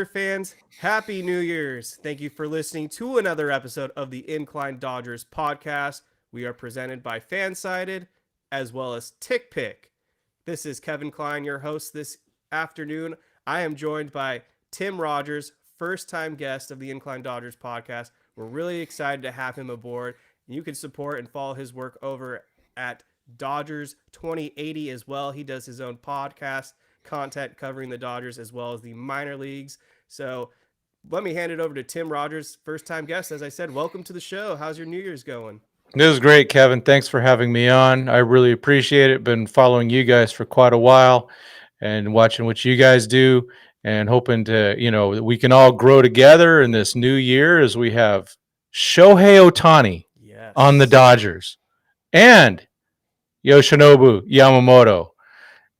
Fans, Happy New Year's. Thank you for listening to another episode of the Incline Dodgers podcast. We are presented by Fansided as well as TickPick. This is Kevin Klein, your host this afternoon. I am joined by Tim Rogers, first time guest of the Incline Dodgers podcast. We're really excited to have him aboard. You can support and follow his work over at Dodgers 2080 as well. He does his own podcast content covering the Dodgers as well as the minor leagues. So let me hand it over to Tim Rogers, first time guest. As I said, welcome to the show. How's your New Year's going? This is great, Kevin. Thanks for having me on. I really appreciate it. Been following you guys for quite a while and watching what you guys do and hoping to, that we can all grow together in this new year as we have Shohei Ohtani on the Yes. Dodgers and Yoshinobu Yamamoto.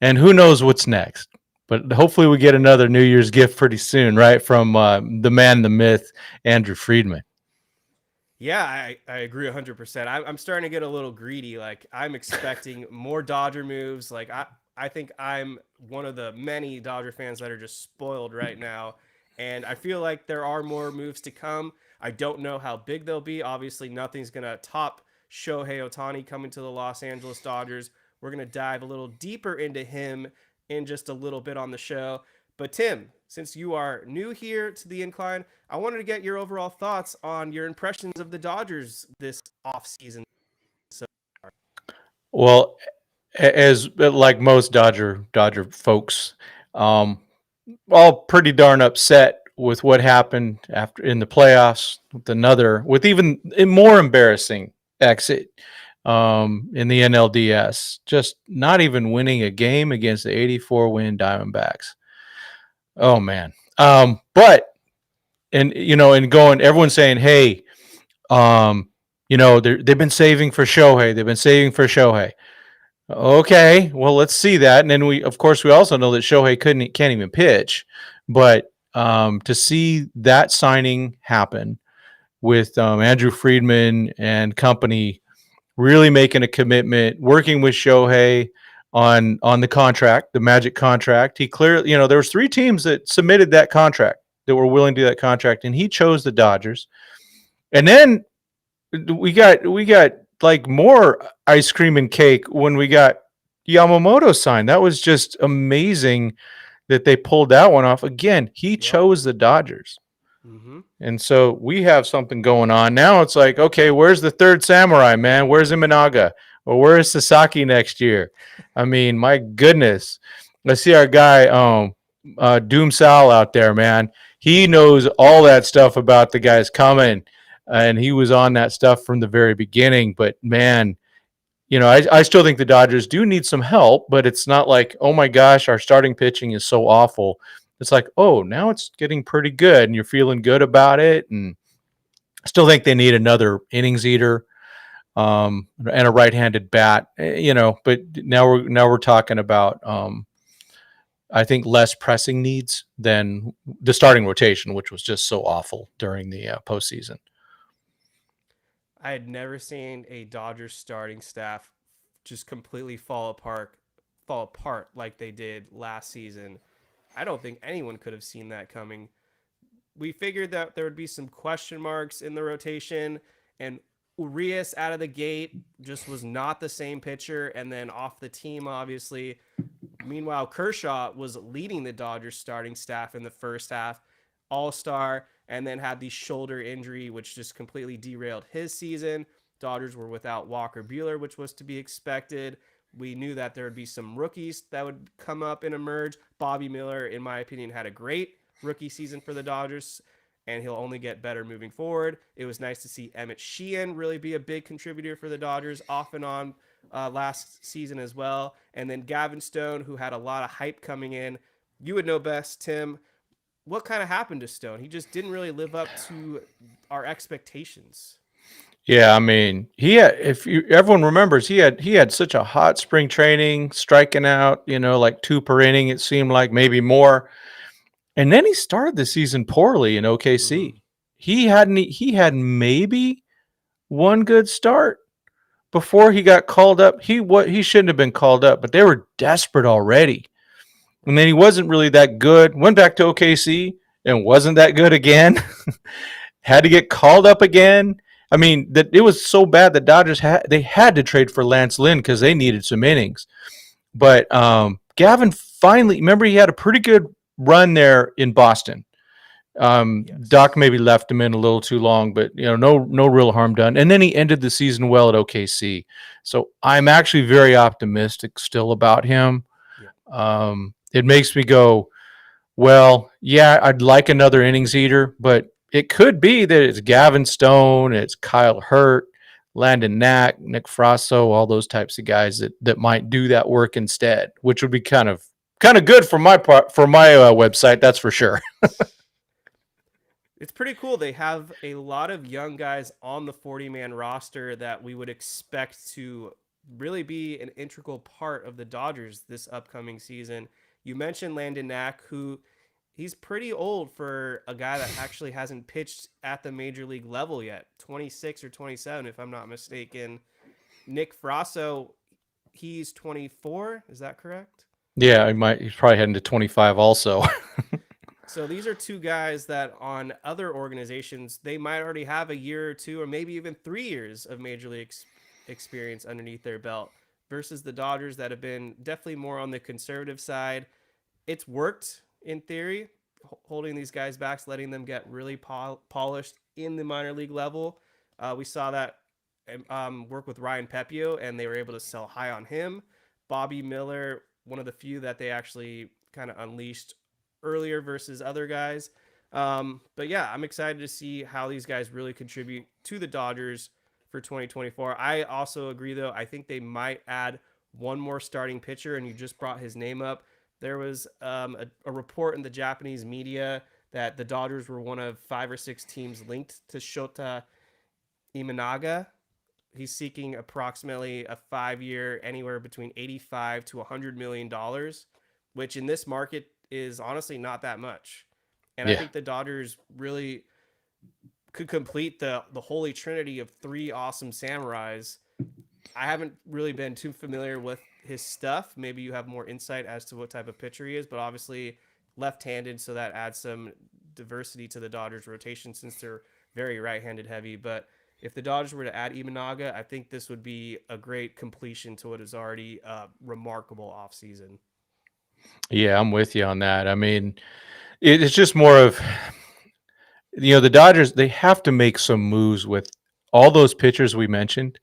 And who knows what's next. But hopefully we get another New Year's gift pretty soon, right? From the man, the myth, Andrew Friedman. Yeah, I agree 100%. I'm starting to get a little greedy. Like, I'm expecting more Dodger moves. Like, I think I'm one of the many Dodger fans that are just spoiled right now. And I feel like there are more moves to come. I don't know how big they'll be. Obviously, nothing's going to top Shohei Ohtani coming to the Los Angeles Dodgers. We're going to dive a little deeper into him in just a little bit on the show. But Tim, since you are new here to the Incline, I wanted to get your overall thoughts on your impressions of the Dodgers this offseason. So, Well, as like most Dodger folks, all pretty darn upset with what happened after in the playoffs with even a more embarrassing exit in the NLDS, just not even winning a game against the 84 win Diamondbacks. Oh man. But and going, everyone's saying, hey, they've been saving for Shohei. They've been saving for Shohei. Okay, well, let's see that. And then we also know that Shohei can't even pitch. But to see that signing happen with Andrew Friedman and company really making a commitment, working with Shohei on the contract, the magic contract. He clearly, there was 3 teams that submitted that contract that were willing to do that contract, and he chose the Dodgers. And then we got like more ice cream and cake when we got Yamamoto signed. That was just amazing that they pulled that one off. Again, he chose the Dodgers. mm-hmm. And so we have something going on. Now it's like, okay, where's the third samurai, man? Where's Imanaga? Or where's Sasaki next year? I mean, my goodness. Let's see our guy, Doom Sal out there, man. He knows all that stuff about the guys coming. And he was on that stuff from the very beginning. But, man, I still think the Dodgers do need some help. But it's not like, oh, my gosh, our starting pitching is so awful. It's like, oh, now it's getting pretty good, and you're feeling good about it. And I still think they need another innings eater and a right-handed bat. But now we're talking about, I think, less pressing needs than the starting rotation, which was just so awful during the postseason. I had never seen a Dodgers starting staff just completely fall apart like they did last season. I don't think anyone could have seen that coming. We figured that there would be some question marks in the rotation, and Urias out of the gate just was not the same pitcher, and then off the team, obviously. Meanwhile, Kershaw was leading the Dodgers starting staff in the first half, all-star, and then had the shoulder injury, which just completely derailed his season. Dodgers were without Walker Buehler, which was to be expected. We knew that there would be some rookies that would come up and emerge. Bobby Miller, in my opinion, had a great rookie season for the Dodgers, and he'll only get better moving forward. It was nice to see Emmett Sheehan really be a big contributor for the Dodgers off and on last season as well. And then Gavin Stone, who had a lot of hype coming in. You would know best, Tim. What kind of happened to Stone? He just didn't really live up to our expectations. Yeah, I mean, everyone remembers, he had such a hot spring training, striking out, like 2 per inning, it seemed like, maybe more. And then he started the season poorly in OKC. Mm-hmm. He had maybe one good start before he got called up. He shouldn't have been called up, but they were desperate already. And then he wasn't really that good. Went back to OKC and wasn't that good again. Had to get called up again. I mean, that it was so bad that Dodgers had to trade for Lance Lynn because they needed some innings. But Gavin finally, remember, he had a pretty good run there in Boston. Yes. Doc maybe left him in a little too long, but no real harm done. And then he ended the season well at OKC. So I'm actually very optimistic still about him. Yeah. It makes me go, well, yeah, I'd like another innings eater, but it could be that it's Gavin Stone, it's Kyle Hurt, Landon Knack, Nick Frasso, all those types of guys that might do that work instead, which would be kind of good for my part, for my website, that's for sure. It's pretty cool. They have a lot of young guys on the 40-man roster that we would expect to really be an integral part of the Dodgers this upcoming season. You mentioned Landon Knack, who he's pretty old for a guy that actually hasn't pitched at the major league level yet. 26 or 27, if I'm not mistaken. Nick Frasso, he's 24. Is that correct? Yeah, he's probably heading to 25 also. So these are two guys that on other organizations, they might already have a year or two or maybe even 3 years of major league experience underneath their belt versus the Dodgers that have been definitely more on the conservative side. It's worked in theory, holding these guys back, letting them get really polished in the minor league level. We saw that work with Ryan Pepio, and they were able to sell high on him. Bobby Miller, one of the few that they actually kind of unleashed earlier versus other guys. But yeah, I'm excited to see how these guys really contribute to the Dodgers for 2024. I also agree, though. I think they might add one more starting pitcher, and you just brought his name up. There was a report in the Japanese media that the Dodgers were one of 5 or 6 teams linked to Shota Imanga. He's seeking approximately a 5-year, anywhere between 85 to 100 million dollars, which in this market is honestly not that much. And I Yeah. think the Dodgers really could complete the holy trinity of 3 awesome samurais. I haven't really been too familiar with his stuff. Maybe you have more insight as to what type of pitcher he is, but obviously left-handed, so that adds some diversity to the Dodgers rotation since they're very right-handed heavy. But if the Dodgers were to add Imanaga, I think this would be a great completion to what is already a remarkable offseason. Yeah, I'm with you on that. I mean, it's just more of, the Dodgers, they have to make some moves with all those pitchers we mentioned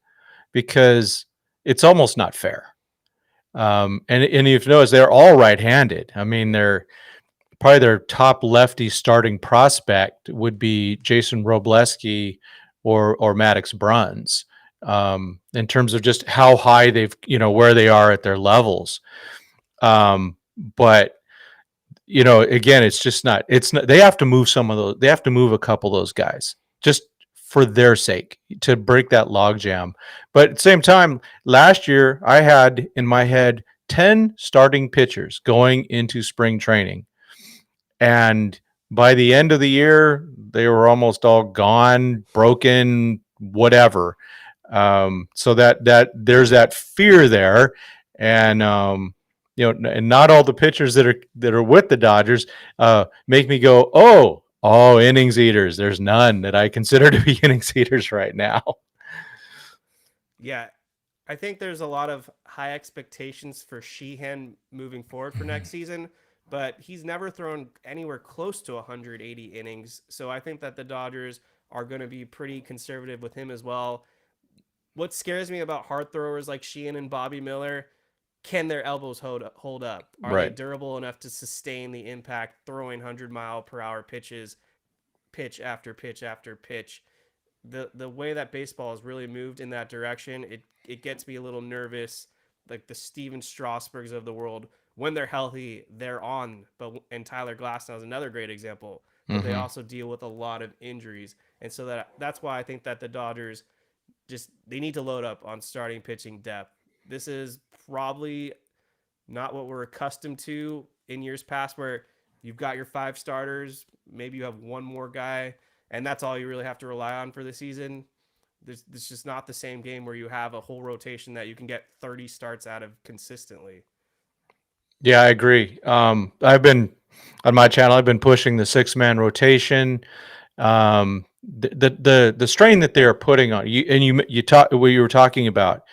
because it's almost not fair. And if you notice, they're all right-handed. I mean, they're probably their top lefty starting prospect would be Jason Robleski or Maddox Bruns, in terms of just how high they've, where they are at their levels. But again, it's just not. It's not. They have to move some of those. They have to move a couple of those guys just for their sake to break that logjam. But at the same time, last year I had in my head 10 starting pitchers going into spring training, and by the end of the year, they were almost all gone, broken, whatever. So that there's that fear there, and and not all the pitchers that are with the Dodgers make me go, oh, innings eaters. There's none that I consider to be innings eaters right now. Yeah, I think there's a lot of high expectations for Sheehan moving forward for next season, but he's never thrown anywhere close to 180 innings. So I think that the Dodgers are going to be pretty conservative with him as well. What scares me about hard throwers like Sheehan and Bobby Miller, can their elbows hold up? Are they Right. durable enough to sustain the impact throwing 100-mile-per-hour pitches, pitch after pitch after pitch? The way that baseball has really moved in that direction, it gets me a little nervous. Like the Steven Strasburgs of the world, when they're healthy, they're on. And Tyler Glasnow is another great example. But they Mm-hmm. also deal with a lot of injuries, and so that's why I think that the Dodgers they need to load up on starting pitching depth. This is probably not what we're accustomed to in years past, where you've got your 5 starters, maybe you have one more guy, and that's all you really have to rely on for the season. It's just not the same game where you have a whole rotation that you can get 30 starts out of consistently. Yeah, I agree. I've been On my channel, I've been pushing the 6-man rotation. The strain that they are putting on you, and you talk what you were talking about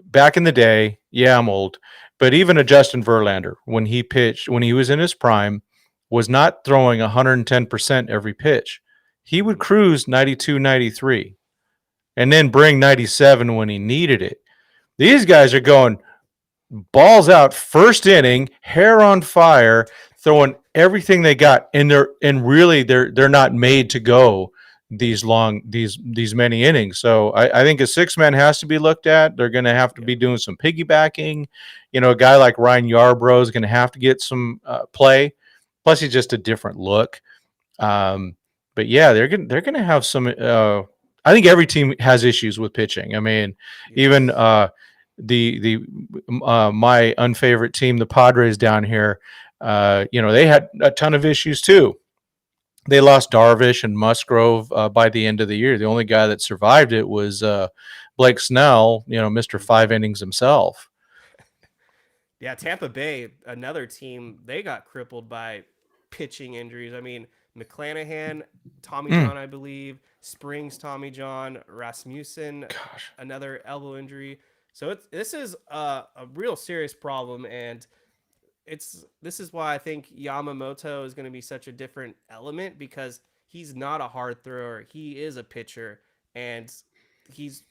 back in the day. Yeah, I'm old, but even a Justin Verlander, when he pitched, when he was in his prime, was not throwing 110% every pitch. He would cruise 92, 93, and then bring 97 when he needed it. These guys are going balls out first inning, hair on fire, throwing everything they got, and they're not made to go these many innings. So I think a 6-man has to be looked at. They're going to have to Yep. be doing some piggybacking. A guy like Ryan Yarbrough is going to have to get some play. Plus, he's just a different look. But yeah, they're gonna have some. I think every team has issues with pitching. I mean, even Yes. the my unfavorite team, the Padres down here, they had a ton of issues too. They lost Darvish and Musgrove by the end of the year. The only guy that survived it was Blake Snell, Mister Five Mhm. Innings himself. Yeah, Tampa Bay, another team, they got crippled by pitching injuries. I mean, McClanahan, Tommy Mm, John, I believe, Springs, Tommy John, Rasmussen, gosh. another elbow injury. So this is a real serious problem, and this is why I think Yamamoto is going to be such a different element because he's not a hard thrower. He is a pitcher, and he's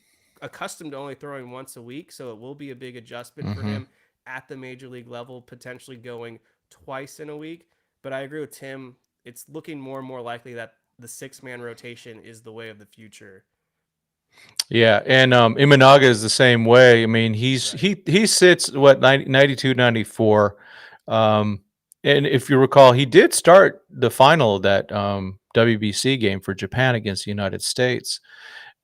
accustomed to only throwing once a week, so it will be a big adjustment for Mm-hmm. him at the major league level, potentially going twice in a week. But I agree with Tim. It's looking more and more likely that the 6-man rotation is the way of the future. Yeah, and Imanaga is the same way. I mean, Right. he sits what 92, 94. Um, and if you recall, he did start the final of that WBC game for Japan against the United States.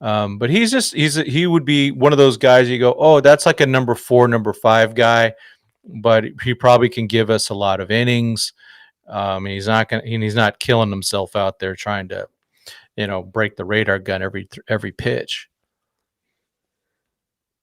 But he would be one of those guys you go, oh, that's like a number 4, number 5 guy, but he probably can give us a lot of innings. He's not killing himself out there trying to break the radar gun every pitch.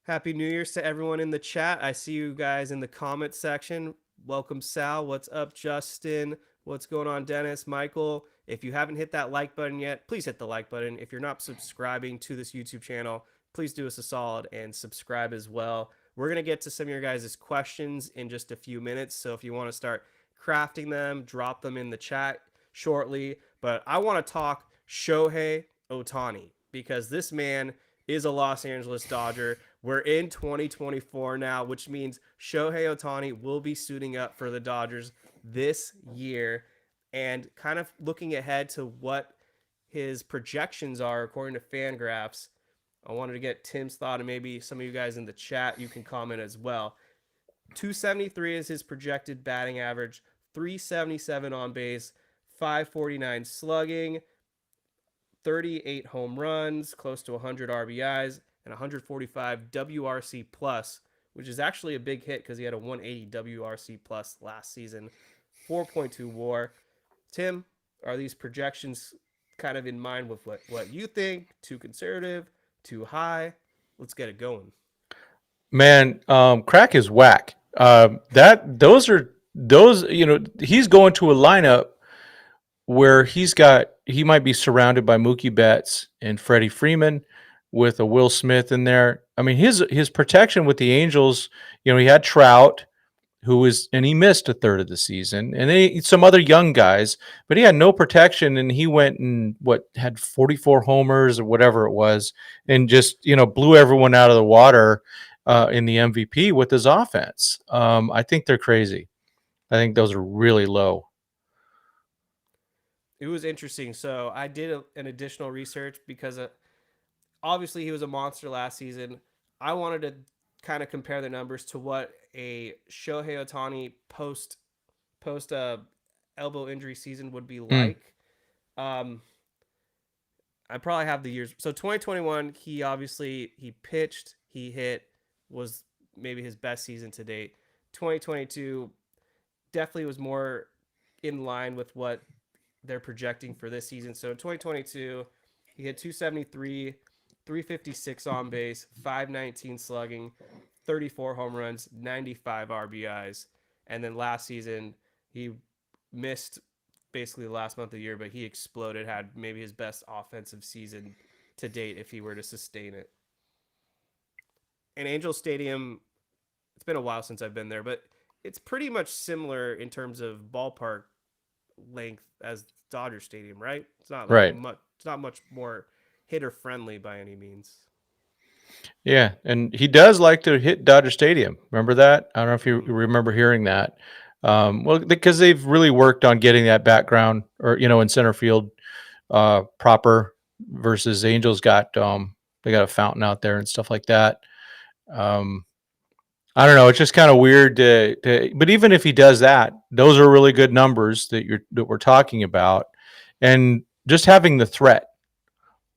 Happy New Year's to everyone in the chat. I see you guys in the comment section. Welcome, Sal. What's up, Justin? What's going on, Dennis? Michael? If you haven't hit that like button yet, please hit the like button. If you're not subscribing to this YouTube channel, please do us a solid and subscribe as well. We're going to get to some of your guys' questions in just a few minutes. So if you want to start crafting them, drop them in the chat shortly. But I want to talk Shohei Ohtani because this man is a Los Angeles Dodger. We're in 2024 now, which means Shohei Ohtani will be suiting up for the Dodgers this year. And kind of looking ahead to what his projections are according to Fangraphs, I wanted to get Tim's thought, and maybe some of you guys in the chat, you can comment as well. 273 is his projected batting average, 377 on base, 549 slugging, 38 home runs, close to 100 RBIs, and 145 WRC plus, which is actually a big hit because he had a 180 WRC plus last season. 4.2 WAR. Tim, are these projections kind of in mind with what you think? Too conservative? Too high? Let's get it going. Man, crack is whack. That those he's going to a lineup where he might be surrounded by Mookie Betts and Freddie Freeman with a Will Smith in there. I mean, his protection with the Angels, he had Trout, and he missed a third of the season, and some other young guys, but he had no protection, and he went and had 44 homers or whatever it was, and just blew everyone out of the water in the MVP with his offense. I think they're crazy. I think those are really low. It was interesting. So I did an additional research because obviously he was a monster last season. I wanted to kind of compare the numbers to what a Shohei Ohtani post elbow injury season would be Mm. like. Um, I probably have the years. So 2021, he pitched, he hit, was maybe his best season to date. 2022 definitely was more in line with what they're projecting for this season. So in 2022, he hit 273, 356 on base, 519 slugging, 34 home runs, 95 RBIs. And then last season, he missed basically the last month of the year, but he exploded, had maybe his best offensive season to date if he were to sustain it. And Angel Stadium, it's been a while since I've been there, but it's pretty much similar in terms of ballpark length as Dodger Stadium, right? It's not like Right. much. It's not much more hitter friendly by any means. Yeah, and he does like to hit Dodger Stadium. Remember that? I don't know if you Mm. remember hearing that. Well, because they've really worked on getting that background, or in center field, proper. Versus Angels got they got a fountain out there and stuff like that. Um, I don't know. It's just kind of weird but even if he does that, those are really good numbers that we're talking about, and just having the threat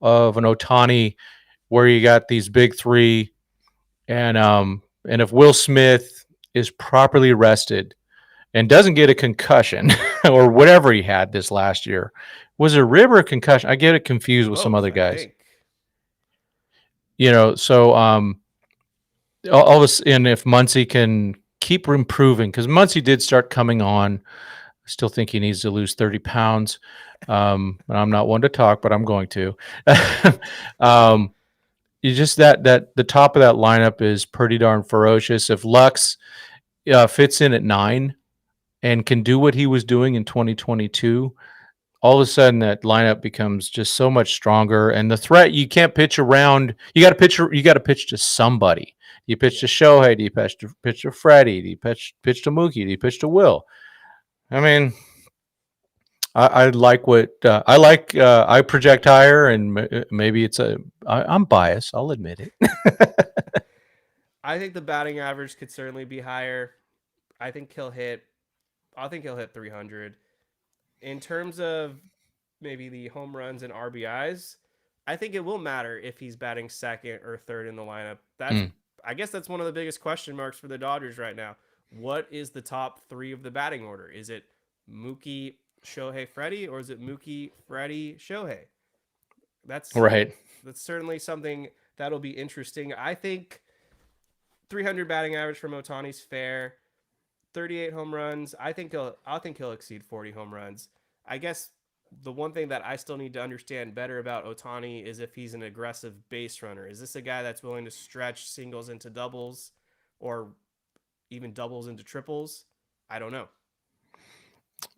of an Ohtani, where you got these big three, and if Will Smith is properly rested and doesn't get a concussion or whatever he had this last year, was it a rib or a concussion? I get it confused with some Both, other I guys. think. So all of us, and if Muncy can keep improving, because Muncy did start coming on. I still think he needs to lose 30 pounds. And I'm not one to talk, but I'm going to. You just that the top of that lineup is pretty darn ferocious. If Lux fits in at 9 and can do what he was doing in 2022, all of a sudden that lineup becomes just so much stronger. And the threat, you can't pitch around. You got to pitch. You got to pitch to somebody. Do you pitch Yeah. to Shohei? Do you pitch to Freddie? Do you pitch to Mookie? Do you pitch to Will? I mean, I like what I like. I project higher, and maybe I'm biased. I'll admit it. I think the batting average could certainly be higher. I think he'll hit. I think he'll hit 300. In terms of maybe the home runs and RBIs, I think it will matter if he's batting second or third in the lineup. Mm, I guess that's one of the biggest question marks for the Dodgers right now. What is the top 3 of the batting order? Is it Mookie, Shohei, Freddie, or is it Mookie, Freddie, Shohei? That's right. that's certainly something that'll be interesting. I think 300 batting average from Otani's fair. 38 home runs. I think he'll exceed 40 home runs. I guess the one thing that I still need to understand better about Ohtani is if he's an aggressive base runner. Is this a guy that's willing to stretch singles into doubles or even doubles into triples? I don't know.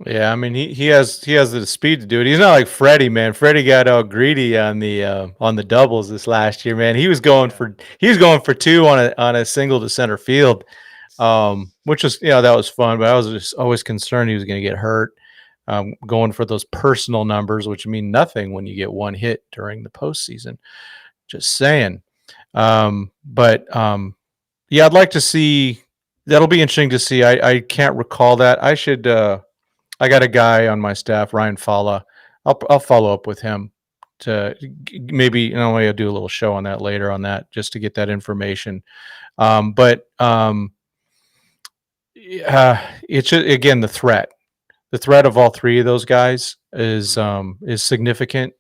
Yeah, I mean he has the speed to do it. He's not like Freddie, man. Freddie got all greedy on the doubles this last year, man. Yeah. He was going for 2 on a single to center field, which was that was fun. But I was just always concerned he was going to get hurt, going for those personal numbers, which mean nothing when you get one hit during the postseason. Just saying. But yeah, I'd like to see. That'll be interesting to see. I can't recall that. I got a guy on my staff, Ryan Falla. I'll follow up with him to maybe I'll do a little show on that later on that just to get that information. But it's just, again the threat. The threat of all 3 of those guys is significant,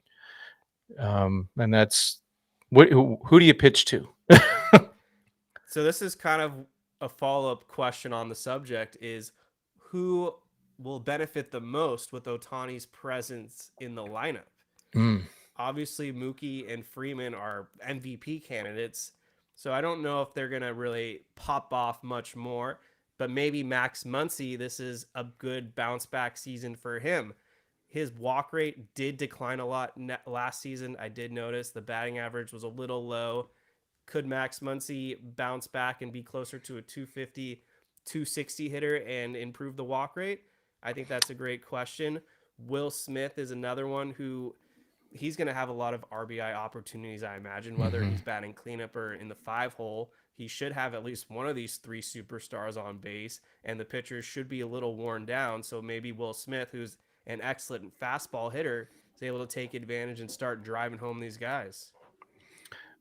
and that's who do you pitch to? So this is kind of a follow-up question on the subject is who will benefit the most with Otani's presence in the lineup? Mm, Obviously, Mookie and Freeman are MVP candidates, so I don't know if they're going to really pop off much more, but maybe Max Muncy, this is a good bounce back season for him. His walk rate did decline a lot last season. I did notice the batting average was a little low. Could Max Muncy bounce back and be closer to a 250, 260 hitter and improve the walk rate? I think that's a great question. Will Smith is another one who he's going to have a lot of RBI opportunities, I imagine, whether mm-hmm. he's batting cleanup or in the 5-hole. He should have at least one of these 3 superstars on base, and the pitchers should be a little worn down. So maybe Will Smith, who's an excellent fastball hitter, is able to take advantage and start driving home these guys.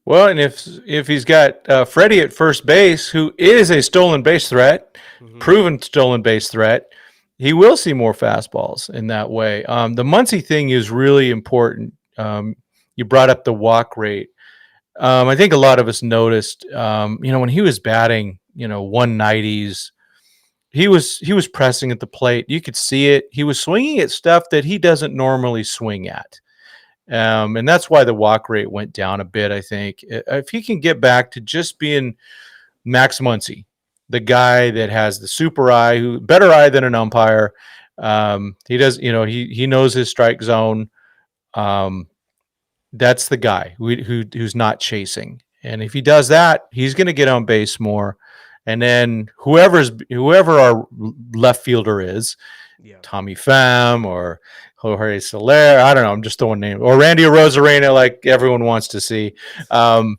Well, and if he's got Freddie at first base, who is a stolen base threat, proven stolen base threat, he will see more fastballs in that way. The Muncy thing is really important. You brought up the walk rate. I think a lot of us noticed, when he was batting, 190s, he was pressing at the plate. You could see it. He was swinging at stuff that he doesn't normally swing at. And that's why the walk rate went down a bit, I think. If he can get back to just being Max Muncy, the guy that has the super eye, who better eye than an umpire. He does, he knows his strike zone. Um, that's the guy who's not chasing. And if he does that, he's going to get on base more. And then whoever our left fielder is, Yeah. Tommy Pham or Jorge Soler, I don't know. I'm just throwing names, or Randy Rosarena, like everyone wants to see. Um,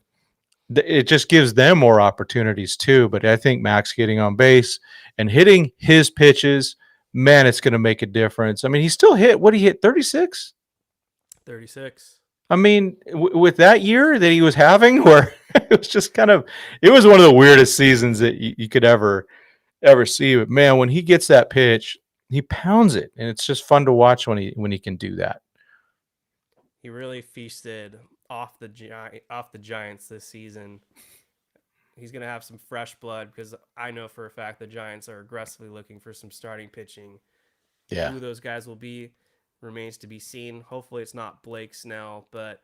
it just gives them more opportunities too. But I think Max getting on base and hitting his pitches, man, it's going to make a difference. I mean, he still hit, what, he hit 36? 36. I mean, with that year that he was having, where it was just it was one of the weirdest seasons that you could ever see. But man, when he gets that pitch, he pounds it, and it's just fun to watch when he can do that. He really feasted off the Giants this season. He's going to have some fresh blood because I know for a fact the Giants are aggressively looking for some starting pitching. Yeah. Who those guys will be remains to be seen. Hopefully it's not Blake Snell, but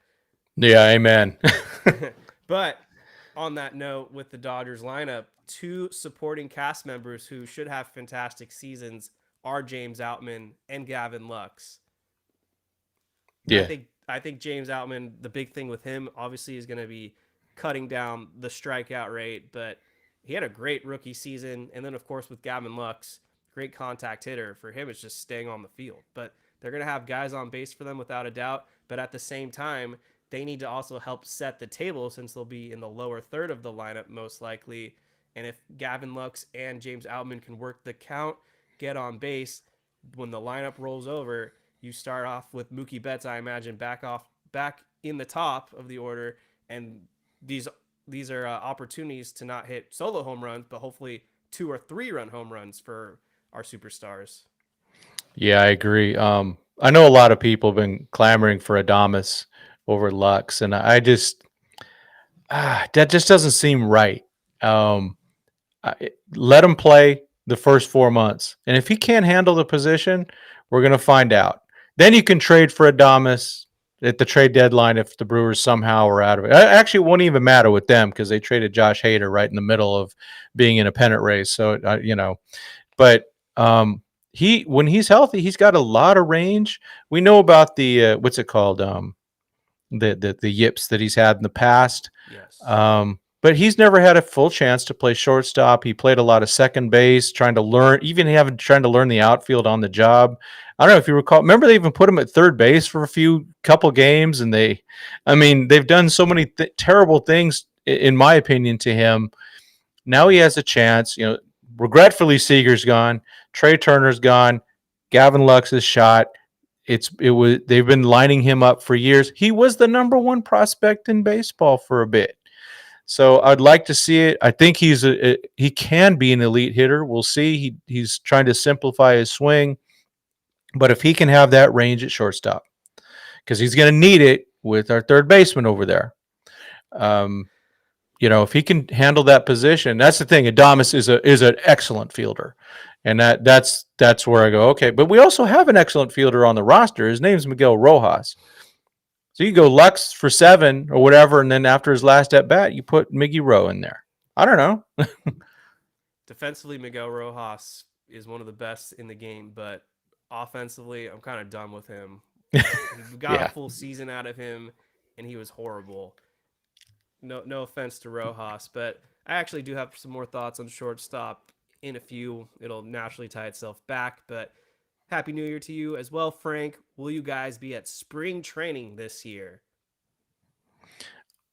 Yeah, amen. but on that note, with the Dodgers lineup, two supporting cast members who should have fantastic seasons are James Outman and Gavin Lux. Yeah. I think James Outman, the big thing with him obviously is going to be cutting down the strikeout rate, but he had a great rookie season. And then, of course, with Gavin Lux, great contact hitter. For him, it's just staying on the field. But they're going to have guys on base for them without a doubt. But at the same time, they need to also help set the table since they'll be in the lower third of the lineup most likely. And if Gavin Lux and James Outman can work the count, get on base, when the lineup rolls over, you start off with Mookie Betts, I imagine, back in the top of the order, and these are opportunities to not hit solo home runs, but hopefully 2 or 3 run home runs for our superstars. Yeah, I agree. I know a lot of people have been clamoring for Adames over Lux, and I just that just doesn't seem right. Let him play the first 4 months, and if he can't handle the position, we're going to find out. Then you can trade for Adames at the trade deadline if the Brewers somehow are out of it. Actually, it won't even matter with them because they traded Josh Hader right in the middle of being in a pennant race. So but when he's healthy, he's got a lot of range. We know about the what's it called, the yips that he's had in the past. Yes. But he's never had a full chance to play shortstop. He played a lot of second base, trying to learn the outfield on the job. I don't know if you recall. Remember, they even put him at third base for a couple games, and they've done so many terrible things, in my opinion, to him. Now he has a chance. Regretfully, Seager's gone. Trey Turner's gone. Gavin Lux is shot. They've been lining him up for years. He was the number one prospect in baseball for a bit. So I'd like to see it. I think he can be an elite hitter. We'll see. He's trying to simplify his swing, but if he can have that range at shortstop, because he's going to need it with our third baseman over there. If he can handle that position, that's the thing. Adames is an excellent fielder, and that's where I go, okay. But we also have an excellent fielder on the roster. His name's Miguel Rojas. So you go Lux for 7 or whatever, and then after his last at bat, you put Miggy Rowe in there. I don't know. Defensively, Miguel Rojas is one of the best in the game, but offensively, I'm kind of done with him. We got a full season out of him, and he was horrible. No offense to Rojas, but I actually do have some more thoughts on shortstop in a few. It'll naturally tie itself back, but Happy New Year to you as well, Frank. Will you guys be at spring training this year?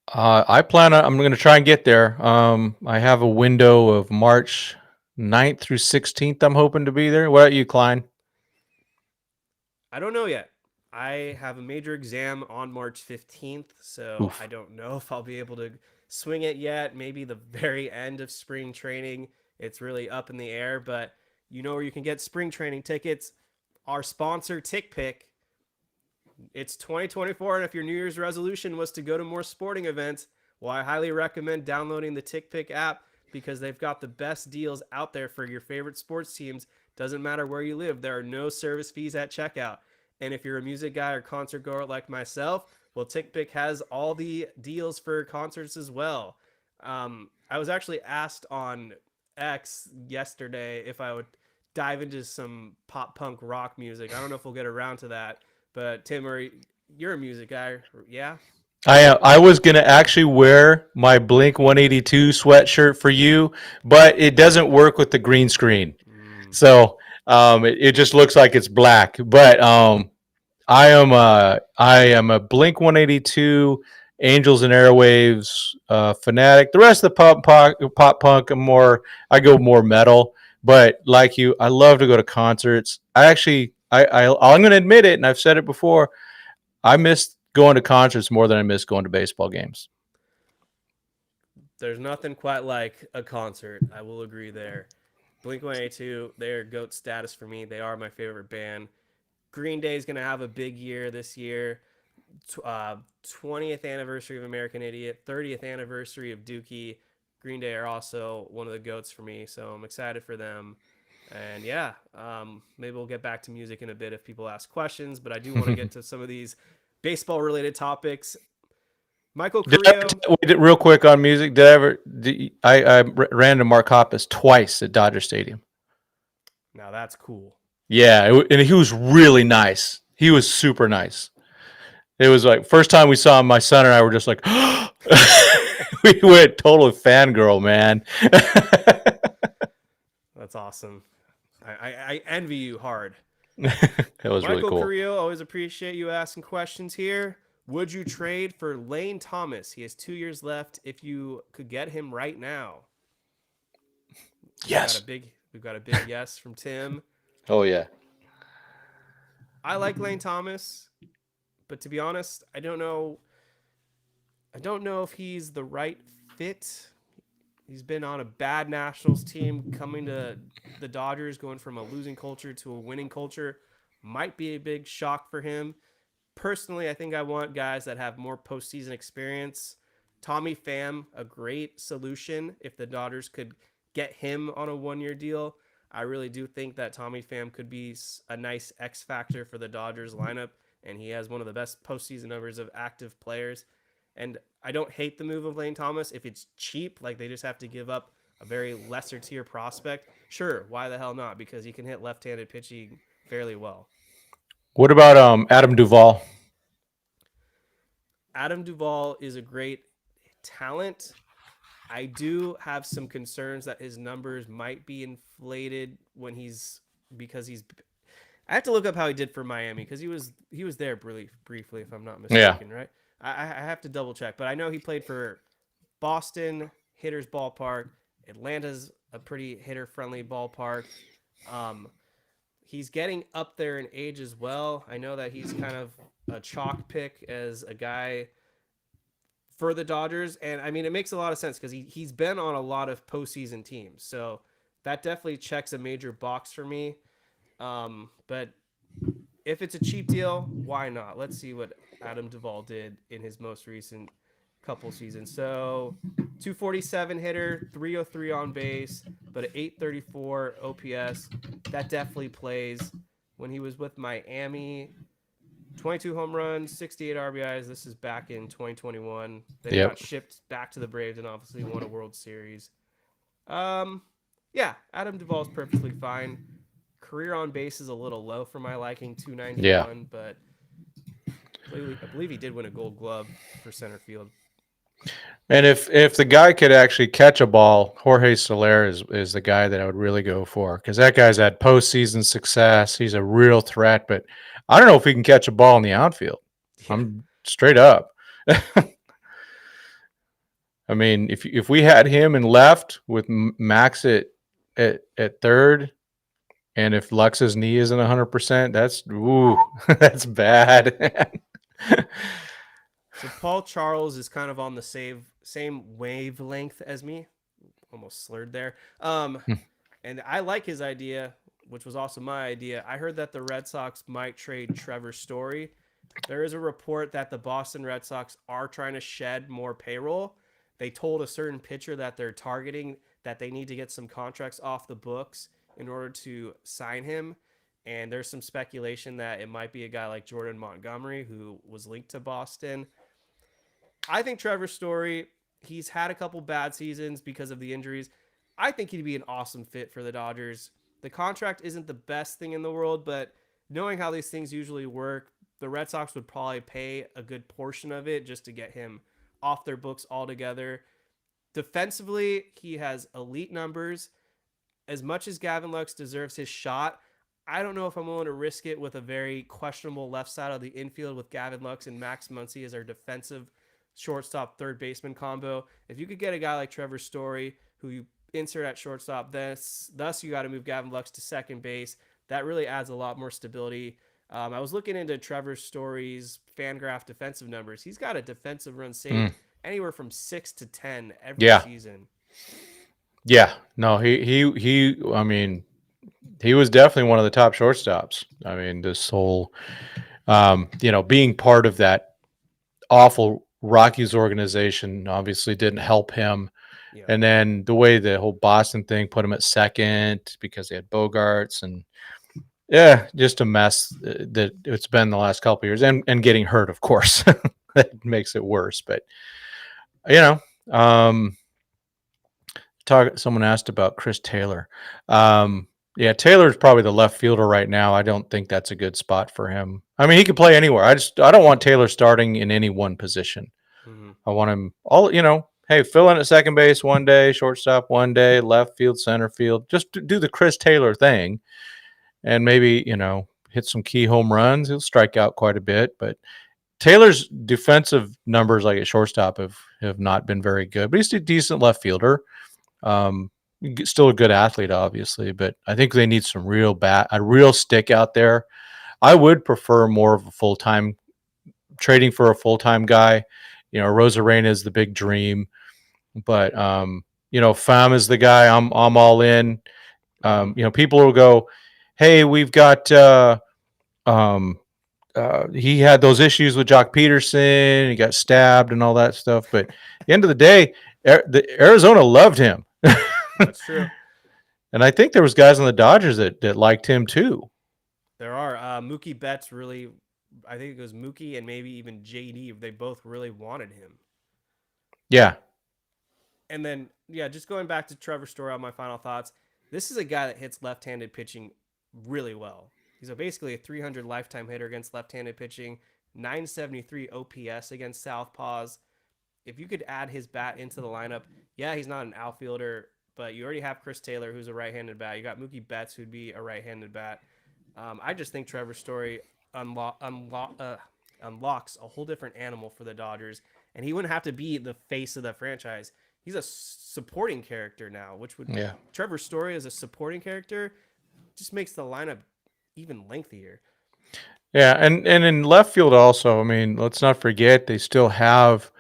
I'm going to try and get there. I have a window of March 9th through 16th. I'm hoping to be there. What about you, Klein? I don't know yet. I have a major exam on March 15th, so Oof. I don't know if I'll be able to swing it yet. Maybe the very end of spring training. It's really up in the air, but you know where you can get spring training tickets. Our sponsor, TickPick. It's 2024, and if your New Year's resolution was to go to more sporting events, well, I highly recommend downloading the TickPick app. because they've got the best deals out there for your favorite sports teams. Doesn't matter where you live, there are no service fees at checkout. And if you're a music guy or concert goer like myself, well, TickPick has all the deals for concerts as well. I was actually asked on X yesterday if I would dive into some pop punk rock music. I don't know if we'll get around to that, but Tim, you're a music guy, yeah? I was gonna actually wear my Blink 182 sweatshirt for you, but it doesn't work with the green screen. So it just looks like it's black. But I am a Blink 182 Angels and Airwaves fanatic. The rest of the pop punk, I go more metal. But like you, I love to go to concerts. I'm going to admit it, and I've said it before. I miss going to concerts more than I miss going to baseball games. There's nothing quite like a concert. I will agree there. Blink 182, they're GOAT status for me. They are my favorite band. Green Day is going to have a big year this year. 20th anniversary of American Idiot, 30th anniversary of Dookie. Green Day are also one of the GOATs for me, so I'm excited for them. And yeah, maybe we'll get back to music in a bit if people ask questions, but I do want to get to some of these baseball related topics. Michael Carrillo. Real quick on music, I ran to Mark Hoppus twice at Dodger Stadium. Now that's cool. Yeah, and he was really nice. He was super nice. It was like first time we saw him, my son and I were just like, we went total fangirl, man. That's awesome. I envy you hard. That was really cool. Michael Carrillo, always appreciate you asking questions here. Would you trade for Lane Thomas? He has 2 years left. If you could get him right now. Yes. We've got a big yes from Tim. Oh yeah. I like Lane Thomas, but to be honest, I don't know if he's the right fit. He's been on a bad Nationals team, coming to the Dodgers, going from a losing culture to a winning culture. Might be a big shock for him. Personally, I think I want guys that have more postseason experience. Tommy Pham, a great solution if the Dodgers could get him on a 1-year deal. I really do think that Tommy Pham could be a nice X factor for the Dodgers lineup, and he has one of the best postseason numbers of active players. And I don't hate the move of Lane Thomas if it's cheap, like they just have to give up a very lesser tier prospect. Sure, why the hell not? Because he can hit left-handed pitching fairly well. What about Adam Duvall? Adam Duvall is a great talent. I do have some concerns that his numbers might be inflated because he's. I have to look up how he did for Miami because he was there briefly, if I'm not mistaken, right? I have to double check, but I know he played for Boston, Hitters Ballpark. Atlanta's a pretty hitter-friendly ballpark. He's getting up there in age as well. I know that he's kind of a chalk pick as a guy for the Dodgers. And I mean, it makes a lot of sense because he's been on a lot of postseason teams. So that definitely checks a major box for me. But if it's a cheap deal, why not? Let's see what Adam Duvall did in his most recent couple seasons. So 247 hitter, 303 on base, but an 834 OPS. That definitely plays. When he was with Miami, 22 home runs, 68 RBIs. This is back in 2021. Then he got shipped back to the Braves and obviously won a World Series. Yeah, Adam Duvall is perfectly fine. Career on base is a little low for my liking, 291, but I believe he did win a Gold Glove for center field. And if the guy could actually catch a ball, Jorge Soler is the guy that I would really go for because that guy's had postseason success. He's a real threat, but I don't know if he can catch a ball in the outfield. Yeah. I'm straight up. I mean, if we had him in left with Max at third, and if Lux's knee isn't 100%, that's bad. So Paul Charles is kind of on the same wavelength as me. Almost slurred there. And I like his idea, which was also my idea. I heard that the Red Sox might trade Trevor Story. There is a report that the Boston Red Sox are trying to shed more payroll. They told a certain pitcher that they're targeting that they need to get some contracts off the books in order to sign him. And there's some speculation that it might be a guy like Jordan Montgomery, who was linked to Boston. I think Trevor Story, he's had a couple bad seasons because of the injuries. I think he'd be an awesome fit for the Dodgers. The contract isn't the best thing in the world, but knowing how these things usually work, the Red Sox would probably pay a good portion of it just to get him off their books altogether. Defensively, he has elite numbers. As much as Gavin Lux deserves his shot, I don't know if I'm willing to risk it with a very questionable left side of the infield with Gavin Lux and Max Muncy as our defensive shortstop third baseman combo. If you could get a guy like Trevor Story, who you insert at shortstop, thus you got to move Gavin Lux to second base. That really adds a lot more stability. I was looking into Trevor Story's Fangraph defensive numbers. He's got a defensive run saved anywhere from 6 to 10 every season. Yeah, no, he. I mean, he was definitely one of the top shortstops. I mean, this whole, being part of that awful Rockies organization obviously didn't help him. Yeah. And then the way the whole Boston thing put him at second because they had Bogarts and just a mess that it's been the last couple of years and getting hurt, of course, that makes it worse. But, someone asked about Chris Taylor. Taylor's probably the left fielder right now. I don't think that's a good spot for him. I mean, he could play anywhere. I don't want Taylor starting in any one position. Mm-hmm. I want him hey, fill in at second base one day, shortstop one day, left field, center field. Just do the Chris Taylor thing and maybe, hit some key home runs. He'll strike out quite a bit, but Taylor's defensive numbers like at shortstop have not been very good, but he's a decent left fielder. Still a good athlete, obviously, but I think they need some a real stick out there. I would prefer more of a full-time trading for a full-time guy. Rosarena is the big dream, but Pham is the guy. I'm all in. People will go, hey, we've got he had those issues with Jock Peterson. He got stabbed and all that stuff. But at the end of the day, Arizona loved him. That's true. And I think there was guys on the Dodgers that liked him too. There are. Mookie Betts really, I think it was Mookie and maybe even JD. They both really wanted him. Yeah. And then, just going back to Trevor Story on my final thoughts, this is a guy that hits left-handed pitching really well. He's basically a 300 lifetime hitter against left-handed pitching, 973 OPS against southpaws. If you could add his bat into the lineup, he's not an outfielder, but you already have Chris Taylor, who's a right-handed bat. You got Mookie Betts, who'd be a right-handed bat. I just think Trevor Story unlocks a whole different animal for the Dodgers, and he wouldn't have to be the face of the franchise. He's a supporting character now, which would Trevor Story as a supporting character just makes the lineup even lengthier. Yeah, and in left field also, I mean, let's not forget they still have,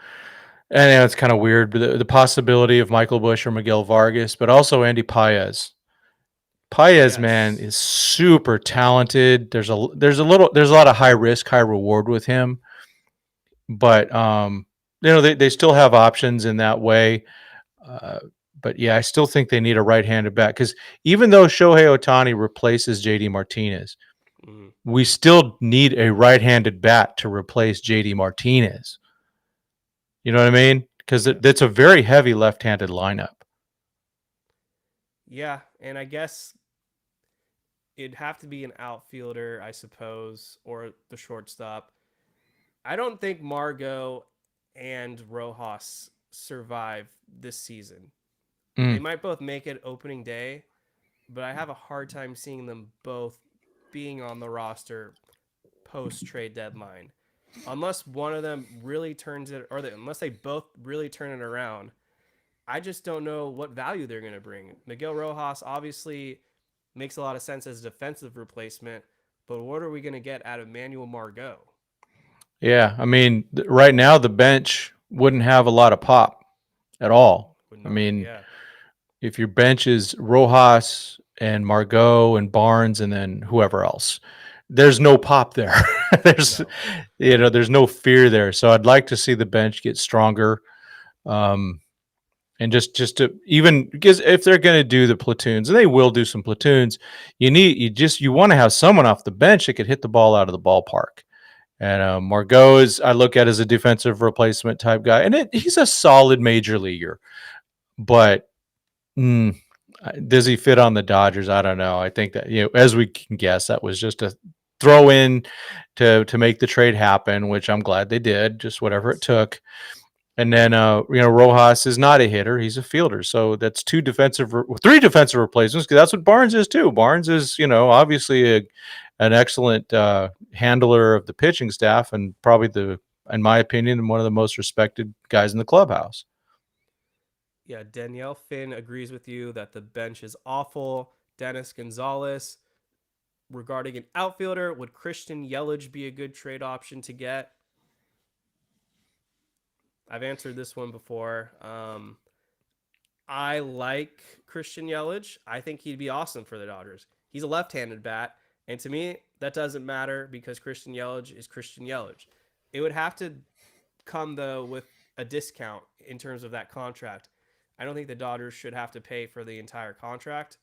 and it's kind of weird, but the possibility of Michael Busch or Miguel Vargas, but also Andy Paez. Paez, man, is super talented. There's a lot of high risk, high reward with him, but they still have options in that way. But I still think they need a right-handed bat because even though Shohei Ohtani replaces JD Martinez, we still need a right-handed bat to replace JD Martinez. You know what I mean? Because it's a very heavy left-handed lineup. Yeah, and I guess it'd have to be an outfielder, I suppose, or the shortstop. I don't think Margot and Rojas survive this season. They might both make it opening day, but I have a hard time seeing them both being on the roster post-trade deadline. Unless one of them really turns it, unless they both really turn it around, I just don't know what value they're going to bring. Miguel Rojas obviously makes a lot of sense as a defensive replacement, but what are we going to get out of Manuel Margot? Yeah, I mean, right now the bench wouldn't have a lot of pop at all. If your bench is Rojas and Margot and Barnes and then whoever else, there's no pop there. There's no fear there. So I'd like to see the bench get stronger. And just to even because if they're going to do the platoons, and they will do some platoons, you want to have someone off the bench that could hit the ball out of the ballpark. And Margot is I look at as a defensive replacement type guy, and he's a solid major leaguer, but mm, does he fit on the Dodgers? I don't know. I think that as we can guess, that was just a throw in to make the trade happen, which I'm glad they did. Just whatever it took. And then, Rojas is not a hitter; he's a fielder. So that's three defensive replacements. Because that's what Barnes is too. Barnes is, obviously an excellent handler of the pitching staff, and probably in my opinion, one of the most respected guys in the clubhouse. Yeah, Danielle Finn agrees with you that the bench is awful. Dennis Gonzalez, regarding an outfielder, would Christian Yelich be a good trade option to get? I've answered this one before. I like Christian Yelich. I think he'd be awesome for the Dodgers. He's a left-handed bat, and to me, that doesn't matter because Christian Yelich is Christian Yelich. It would have to come, though, with a discount in terms of that contract. I don't think the Dodgers should have to pay for the entire contract,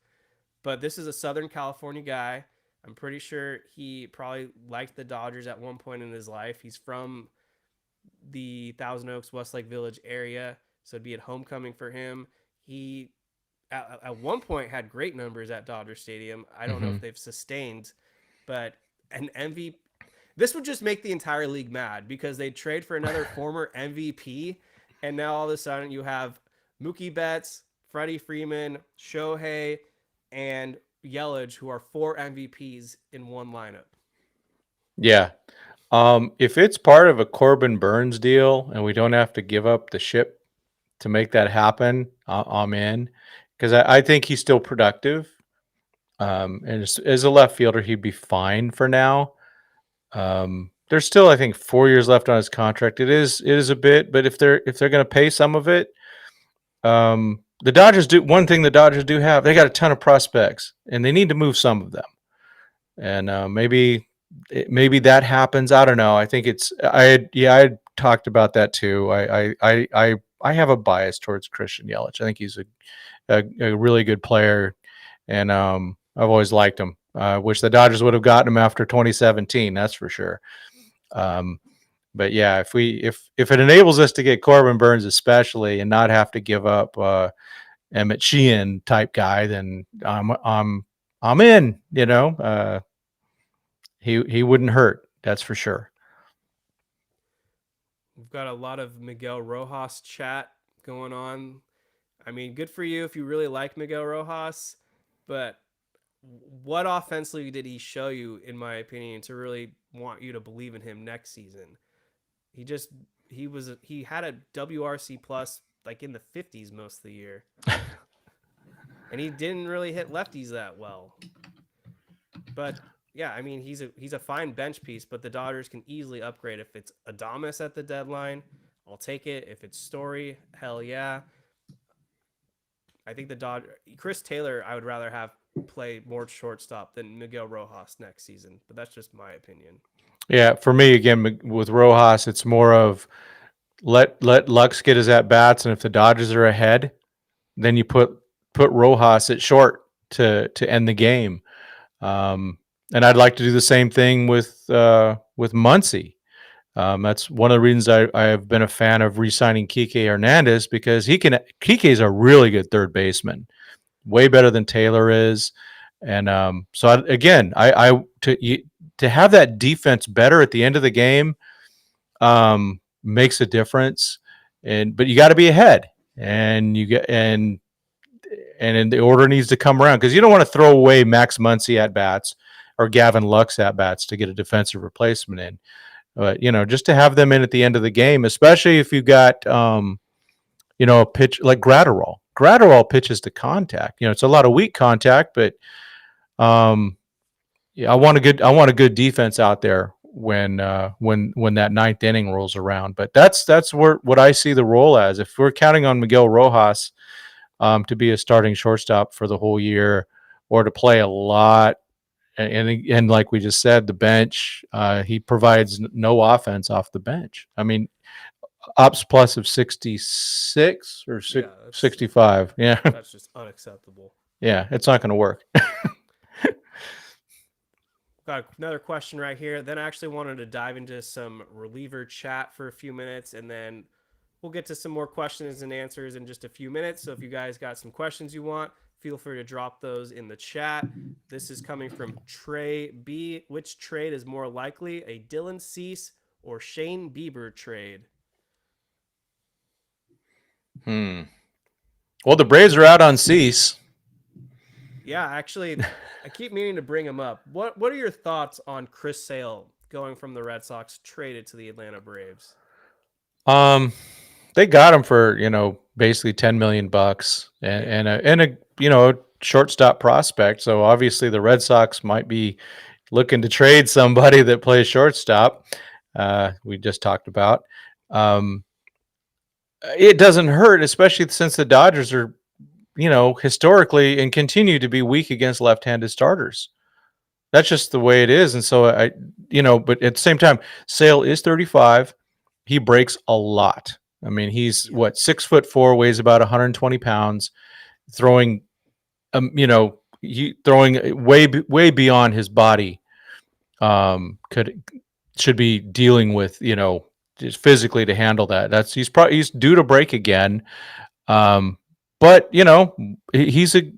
but this is a Southern California guy. I'm pretty sure he probably liked the Dodgers at one point in his life. He's from the Thousand Oaks, Westlake Village area, so it'd be at homecoming for him. He at one point had great numbers at Dodger Stadium. I don't know if they've sustained, but an MVP. This would just make the entire league mad because they'd trade for another former MVP, and now all of a sudden you have Mookie Betts, Freddie Freeman, Shohei, and Yelich, who are 4 MVPs in one lineup. Yeah. If it's part of a Corbin Burns deal and we don't have to give up the ship to make that happen, I'm in, because I think he's still productive. And as a left fielder, he'd be fine for now. There's still, I think, 4 years left on his contract. It is a bit, but if they're going to pay some of it, the Dodgers do one thing. The Dodgers do have, they got a ton of prospects, and they need to move some of them. And maybe that happens. I don't know. I think I talked about that too. I have a bias towards Christian Yelich. I think he's a really good player, and I've always liked him. I wish the Dodgers would have gotten him after 2017. That's for sure. But yeah, if it enables us to get Corbin Burns especially and not have to give up Emmett Sheehan type guy, then I'm in. He wouldn't hurt. That's for sure. We've got a lot of Miguel Rojas chat going on. I mean, good for you if you really like Miguel Rojas, but what offensively did he show you, in my opinion, to really want you to believe in him next season? He had a WRC plus like in the 50s most of the year. And he didn't really hit lefties that well. But yeah, I mean, he's a fine bench piece, but the Dodgers can easily upgrade. If it's Adames at the deadline, I'll take it. If it's Story, hell yeah. I think Chris Taylor, I would rather have play more shortstop than Miguel Rojas next season, but that's just my opinion. Yeah, for me again with Rojas, it's more of let Lux get his at bats, and if the Dodgers are ahead, then you put Rojas at short to end the game. And I'd like to do the same thing with Muncy. That's one of the reasons I have been a fan of re-signing Kike Hernandez, because Kike is a really good third baseman, way better than Taylor is. And to have that defense better at the end of the game makes a difference. But you got to be ahead, and the order needs to come around, because you don't want to throw away Max Muncy at bats or Gavin Lux at bats to get a defensive replacement in. But just to have them in at the end of the game, especially if you've got a pitch like Gratterall. Gratterall pitches to contact. It's a lot of weak contact, but I want a good defense out there when that ninth inning rolls around. But that's what I see the role as. If we're counting on Miguel Rojas to be a starting shortstop for the whole year, or to play a lot, and like we just said, the bench, he provides no offense off the bench. I mean, ops plus of 66 or Yeah, 65. Yeah. that's just unacceptable. Yeah. It's not going to work. Got another question right here. Then I actually wanted to dive into some reliever chat for a few minutes, and then we'll get to some more questions and answers in just a few minutes. So if you guys got some questions you want, feel free to drop those in the chat. This is coming from Trey B. Which trade is more likely, a Dylan Cease or Shane Bieber trade? Well, the Braves are out on Cease. Yeah, actually, I keep meaning to bring him up. What are your thoughts on Chris Sale going from the Red Sox traded to the Atlanta Braves? Um, they got him for basically $10 million Yeah. and a shortstop prospect. So obviously the Red Sox might be looking to trade somebody that plays shortstop. We just talked about. Um, it doesn't hurt, especially since the Dodgers are historically and continue to be weak against left-handed starters. That's just the way it is. And so but at the same time, Sale is 35. He breaks a lot. I mean, he's Yeah. what, 6'4", weighs about 120 pounds, throwing, throwing way beyond his body. Should be dealing with, just physically to handle that. He's due to break again. But he's a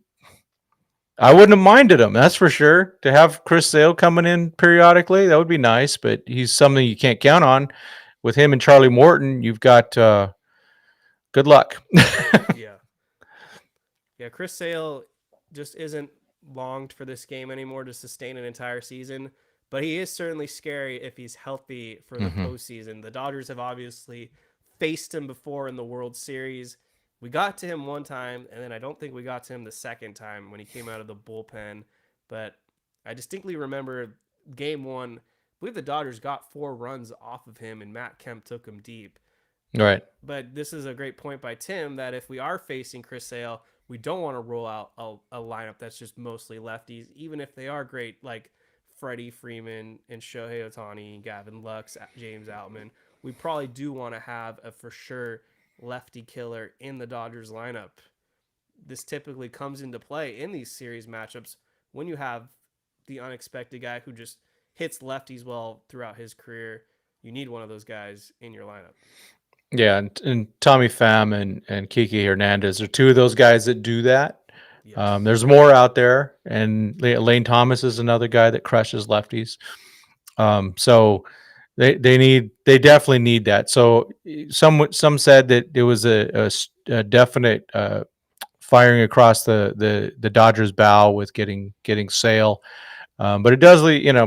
I wouldn't have minded him, that's for sure. To have Chris Sale coming in periodically, that would be nice, but he's something you can't count on. With him and Charlie Morton, you've got good luck. Yeah. Yeah, Chris Sale just isn't longed for this game anymore to sustain an entire season, but he is certainly scary if he's healthy for the Mm-hmm. postseason. The Dodgers have obviously faced him before in the World Series. We got to him one time, and then I don't think we got to him the second time when he came out of the bullpen. But I distinctly remember game one. I believe the Dodgers got 4 runs off of him, and Matt Kemp took him deep. Right. But this is a great point by Tim that if we are facing Chris Sale, we don't want to roll out a lineup that's just mostly lefties, even if they are great, like Freddie Freeman and Shohei Ohtani, Gavin Lux, James Outman. We probably do want to have a for sure lefty killer in the Dodgers lineup. This typically comes into play in these series matchups when you have the unexpected guy who just hits lefties well throughout his career. You need one of those guys in your lineup. Yeah, and Tommy Pham and Kiki Hernandez are two of those guys that do that. Yes. There's more out there, and Lane Thomas is another guy that crushes lefties. So they definitely need that. So some said that it was a definite firing across the Dodgers' bow with getting Sale, but it does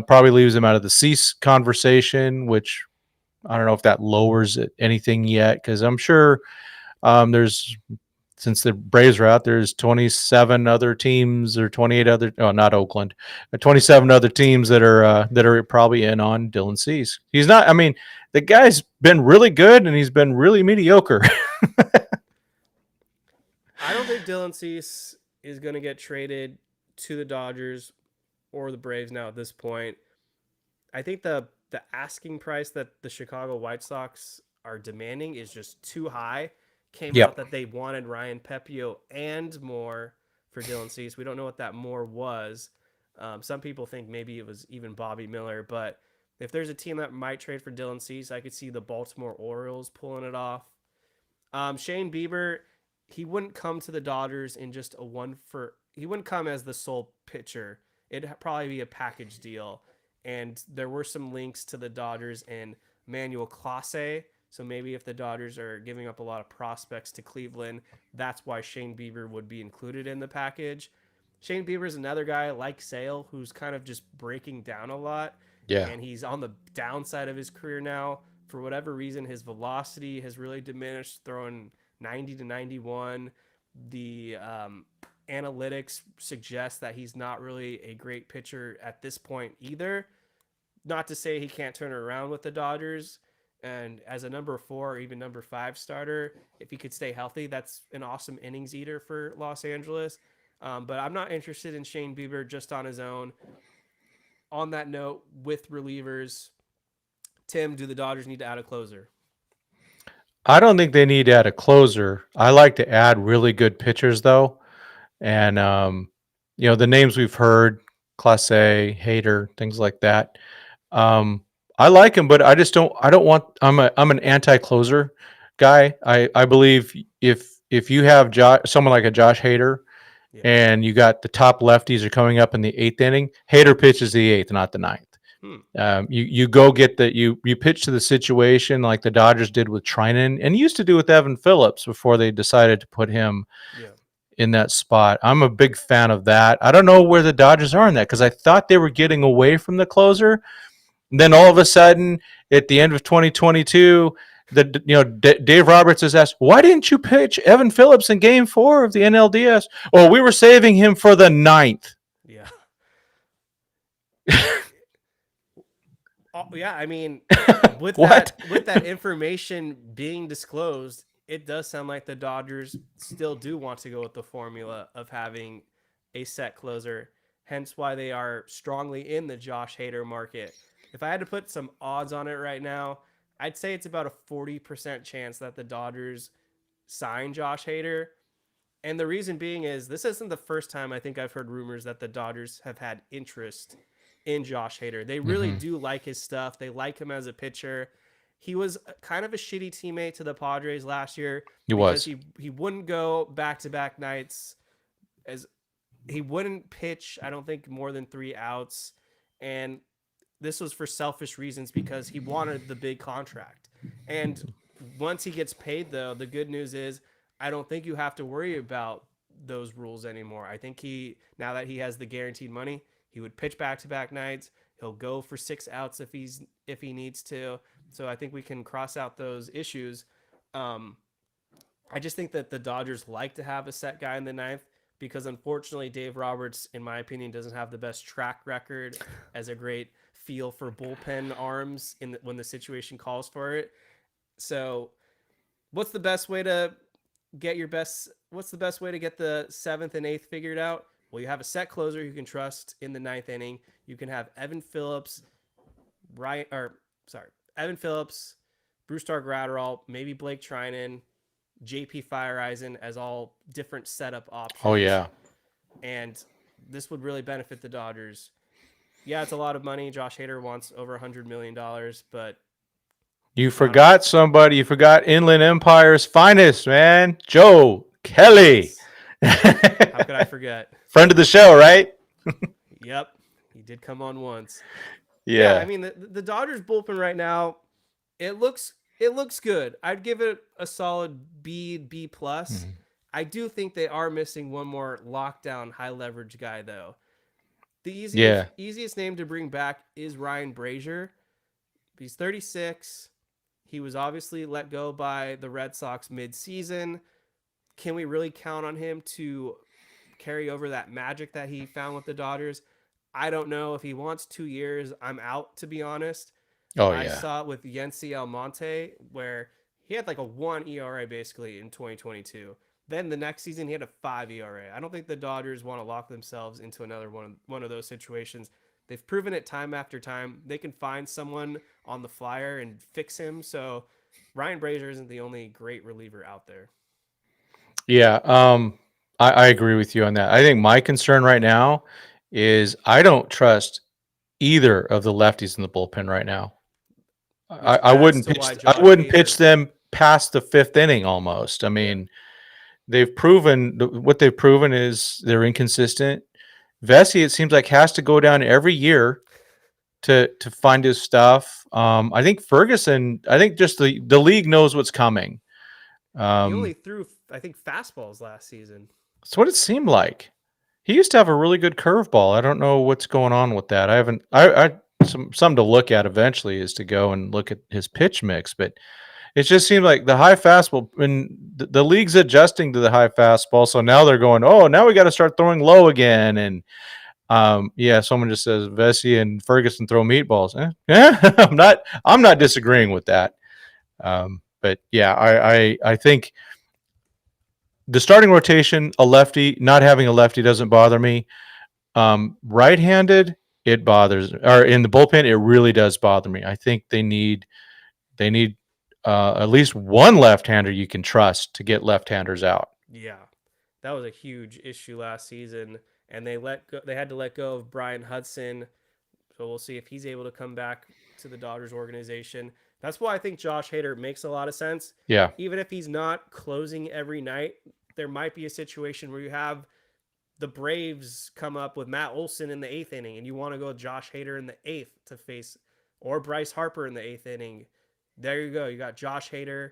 probably leaves him out of the Cease conversation, which I don't know if that lowers it anything yet, because I'm sure there's since the Braves are out, there's 27 other teams or 28 other, oh, not Oakland, 27 other teams that are probably in on Dylan Cease. He's not. I mean, the guy's been really good and he's been really mediocre. I don't think Dylan Cease is going to get traded to the Dodgers or the Braves now at this point. I think the asking price that the Chicago White Sox are demanding is just too high. Came out Yep. that they wanted Ryan Pepio and more for Dylan Cease. We don't know what that more was. Some people think maybe it was even Bobby Miller, but if there's a team that might trade for Dylan Cease, I could see the Baltimore Orioles pulling it off. Shane Bieber, he wouldn't come to the Dodgers in just a one for. He wouldn't come as the sole pitcher. It'd probably be a package deal. And there were some links to the Dodgers and Manuel Clase. So maybe if the Dodgers are giving up a lot of prospects to Cleveland, that's why Shane Bieber would be included in the package. Shane Bieber is another guy like Sale who's kind of just breaking down a lot, Yeah. and he's on the downside of his career now. For whatever reason, his velocity has really diminished, throwing 90 to 91. The analytics suggest that he's not really a great pitcher at this point either. Not to say he can't turn it around with the Dodgers. And as a number 4 or even number 5 starter, if he could stay healthy, that's an awesome innings eater for Los Angeles. But I'm not interested in Shane Bieber just on his own. On that note, with relievers, Tim, do the Dodgers need to add a closer? I don't think they need to add a closer. I like to add really good pitchers though, and the names we've heard, Clase, Hader, things like that. Um, I like him, but I just don't. I don't want. I'm an anti-closer guy. I believe if you have someone like a Josh Hader, Yeah. and you got the top lefties are coming up in the eighth inning, Hader pitches the eighth, not the ninth. Hmm. You go get you pitch to the situation like the Dodgers did with Trinan and used to do with Evan Phillips before they decided to put him Yeah. in that spot. I'm a big fan of that. I don't know where the Dodgers are in that because I thought they were getting away from the closer. And then all of a sudden, at the end of 2022, Dave Roberts is asked, "Why didn't you pitch Evan Phillips in Game 4 of the NLDS?" "Oh, we were saving him for the ninth." Yeah. Oh, yeah. I mean, What? with that information being disclosed, it does sound like the Dodgers still do want to go with the formula of having a set closer. Hence why they are strongly in the Josh Hader market. If I had to put some odds on it right now, I'd say it's about a 40% chance that the Dodgers sign Josh Hader. And the reason being is this isn't the first time I think I've heard rumors that the Dodgers have had interest in Josh Hader. They really Mm-hmm. do like his stuff. They like him as a pitcher. He was kind of a shitty teammate to the Padres last year He because was. he wouldn't go back to back nights, as he wouldn't pitch, I don't think, more than 3 outs. And this was for selfish reasons because he wanted the big contract. And once he gets paid, though, the good news is I don't think you have to worry about those rules anymore. I think now that he has the guaranteed money, he would pitch back to back nights. He'll go for 6 outs if he needs to. So I think we can cross out those issues. Um, I just think that the Dodgers like to have a set guy in the ninth because unfortunately Dave Roberts, in my opinion, doesn't have the best track record as a great feel for bullpen arms when the situation calls for it. So, what's the best way to What's the best way to get the seventh and eighth figured out? Well, you have a set closer you can trust in the ninth inning. You can have Evan Phillips, Evan Phillips, Brusdar Gratterall, maybe Blake Trinan, JP Fireeisen as all different setup options. Oh yeah. And this would really benefit the Dodgers. Yeah, it's a lot of money. Josh Hader wants over $100 million, but You forgot somebody. You forgot Inland Empire's finest, man. Joe Kelly. Yes. How could I forget? Friend of the show, right? Yep. He did come on once. Yeah. I mean, the Dodgers bullpen right now, it looks good. I'd give it a solid B plus. Mm-hmm. I do think they are missing one more lockdown high leverage guy though. The easiest name to bring back is Ryan Brazier. He's 36. He was obviously let go by the Red Sox mid-season. Can we really count on him to carry over that magic that he found with the Dodgers? I don't know. If he wants 2 years, I'm out, to be honest. Oh I yeah. saw it with Yency Almonte, where he had like a 1 ERA basically in 2022. Then the next season, he had a 5 ERA. I don't think the Dodgers want to lock themselves into another one of those situations. They've proven it time after time. They can find someone on the flyer and fix him. So Ryan Brazier isn't the only great reliever out there. Yeah. I agree with you on that. I think my concern right now is I don't trust either of the lefties in the bullpen right now. I wouldn't pitch. I wouldn't pitch them past the fifth inning almost. I mean, they've proven what they've proven is they're inconsistent. Vesey, it seems like, has to go down every year to find his stuff. I think Ferguson. I think just the league knows what's coming. He only threw, I think, fastballs last season. That's what it seemed like. He used to have a really good curveball. I don't know what's going on with that. I haven't. I something to look at eventually is to go and look at his pitch mix, but it just seems like the high fastball and the league's adjusting to the high fastball. So now they're going, oh, now we got to start throwing low again. And someone just says Vesey and Ferguson throw meatballs. Yeah, I'm not disagreeing with that. But yeah, I think the starting rotation, a lefty, not having a lefty doesn't bother me. Right-handed, it bothers, or in the bullpen, it really does bother me. I think they need at least one left-hander you can trust to get left-handers out. Yeah, that was a huge issue last season, and they had to let go of Brian Hudson. So we'll see if he's able to come back to the Dodgers organization. That's why I think Josh Hader makes a lot of sense. Yeah. Even if he's not closing every night, there might be a situation where you have the Braves come up with Matt Olson in the eighth inning, and you want to go with Josh Hader in the eighth to face, or Bryce Harper in the eighth inning. There you go. You got Josh Hader.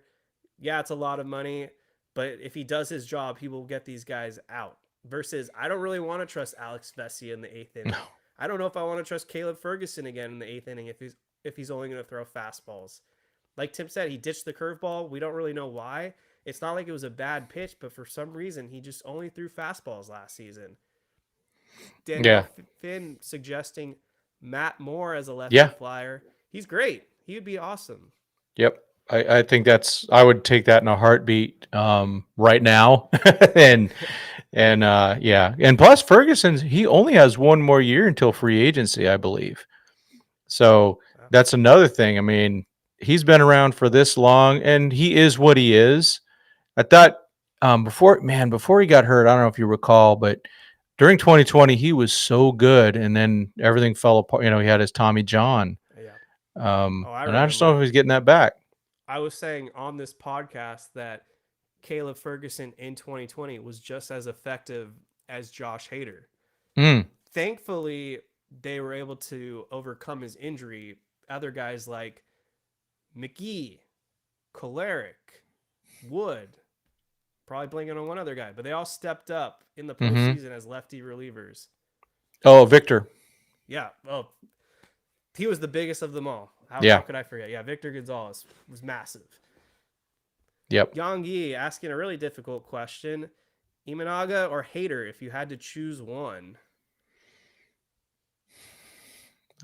Yeah, it's a lot of money, but if he does his job, he will get these guys out. Versus, I don't really want to trust Alex Vesia in the eighth inning. No. I don't know if I want to trust Caleb Ferguson again in the eighth inning if he's only going to throw fastballs. Like Tim said, he ditched the curveball. We don't really know why. It's not like it was a bad pitch, but for some reason, he just only threw fastballs last season. Daniel Finn suggesting Matt Moore as a lefty flyer. He's great. He would be awesome. Yep. I think I would take that in a heartbeat right now. and and plus Ferguson, he only has one more year until free agency, I believe. So that's another thing. I mean, he's been around for this long, and he is what he is. I thought before he got hurt, I don't know if you recall, but during 2020, he was so good, and then everything fell apart. He had his Tommy John. Yeah. And I just don't know if he's getting that back. I was saying on this podcast that Caleb Ferguson in 2020 was just as effective as Josh Hader. Thankfully, they were able to overcome his injury. Other guys like McGee, Kolarek, Wood, probably blinking on one other guy, but they all stepped up in the postseason as lefty relievers. Oh, Victor. Yeah. Well, he was the biggest of them all. How could I forget? Yeah, Victor Gonzalez was massive. Yep. Yang Yi asking a really difficult question. Imanaga or Hader, if you had to choose one?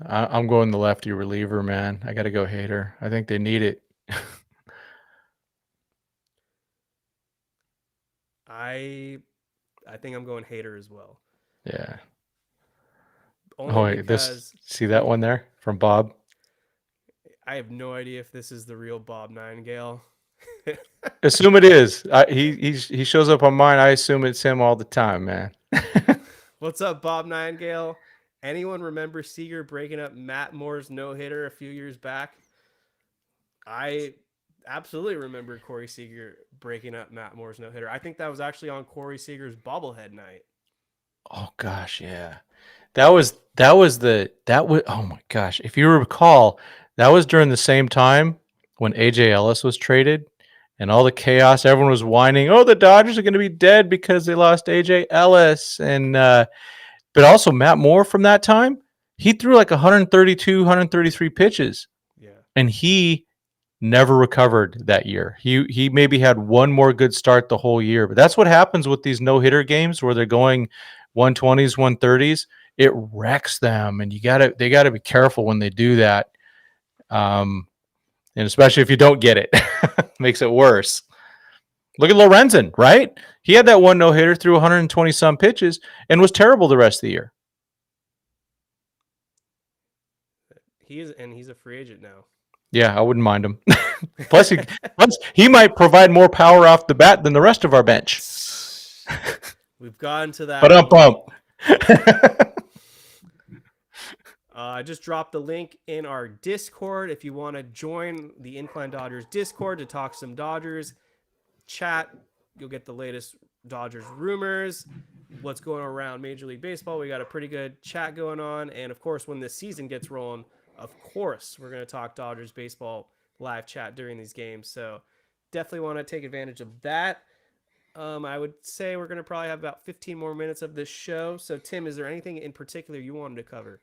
I'm going the lefty reliever, man. I got to go Hader. I think they need it. I think I'm going Hader as well. Yeah. Only because see that one there from Bob? I have no idea if this is the real Bob Nightingale. Assume it is. He shows up on mine. I assume it's him all the time, man. What's up, Bob Nightingale? Anyone remember Seager breaking up Matt Moore's no-hitter a few years back? I absolutely remember Corey Seager breaking up Matt Moore's no-hitter. I think that was actually on Corey Seager's bobblehead night. Oh gosh, yeah. Oh my gosh. If you recall, that was during the same time when AJ Ellis was traded and all the chaos, everyone was whining, oh, the Dodgers are going to be dead because they lost AJ Ellis. And but also Matt Moore from that time, he threw like 132, 133 pitches. Yeah. And he never recovered that year. He maybe had one more good start the whole year. But that's what happens with these no-hitter games where they're going 120s, 130s. It wrecks them, and they gotta be careful when they do that. And especially if you don't get it, makes it worse. Look at Lorenzen, right? He had that one no-hitter, threw 120 some pitches, and was terrible the rest of the year. He's a free agent now. Yeah, I wouldn't mind him. plus, he might provide more power off the bat than the rest of our bench. We've gotten to that. But I just dropped the link in our Discord. If you want to join the Incline Dodgers Discord to talk some Dodgers chat, you'll get the latest Dodgers rumors, what's going on around Major League Baseball. We got a pretty good chat going on. And of course, when this season gets rolling, of course, we're going to talk Dodgers baseball live chat during these games. So definitely want to take advantage of that. I would say we're going to probably have about 15 more minutes of this show. So Tim, is there anything in particular you wanted to cover?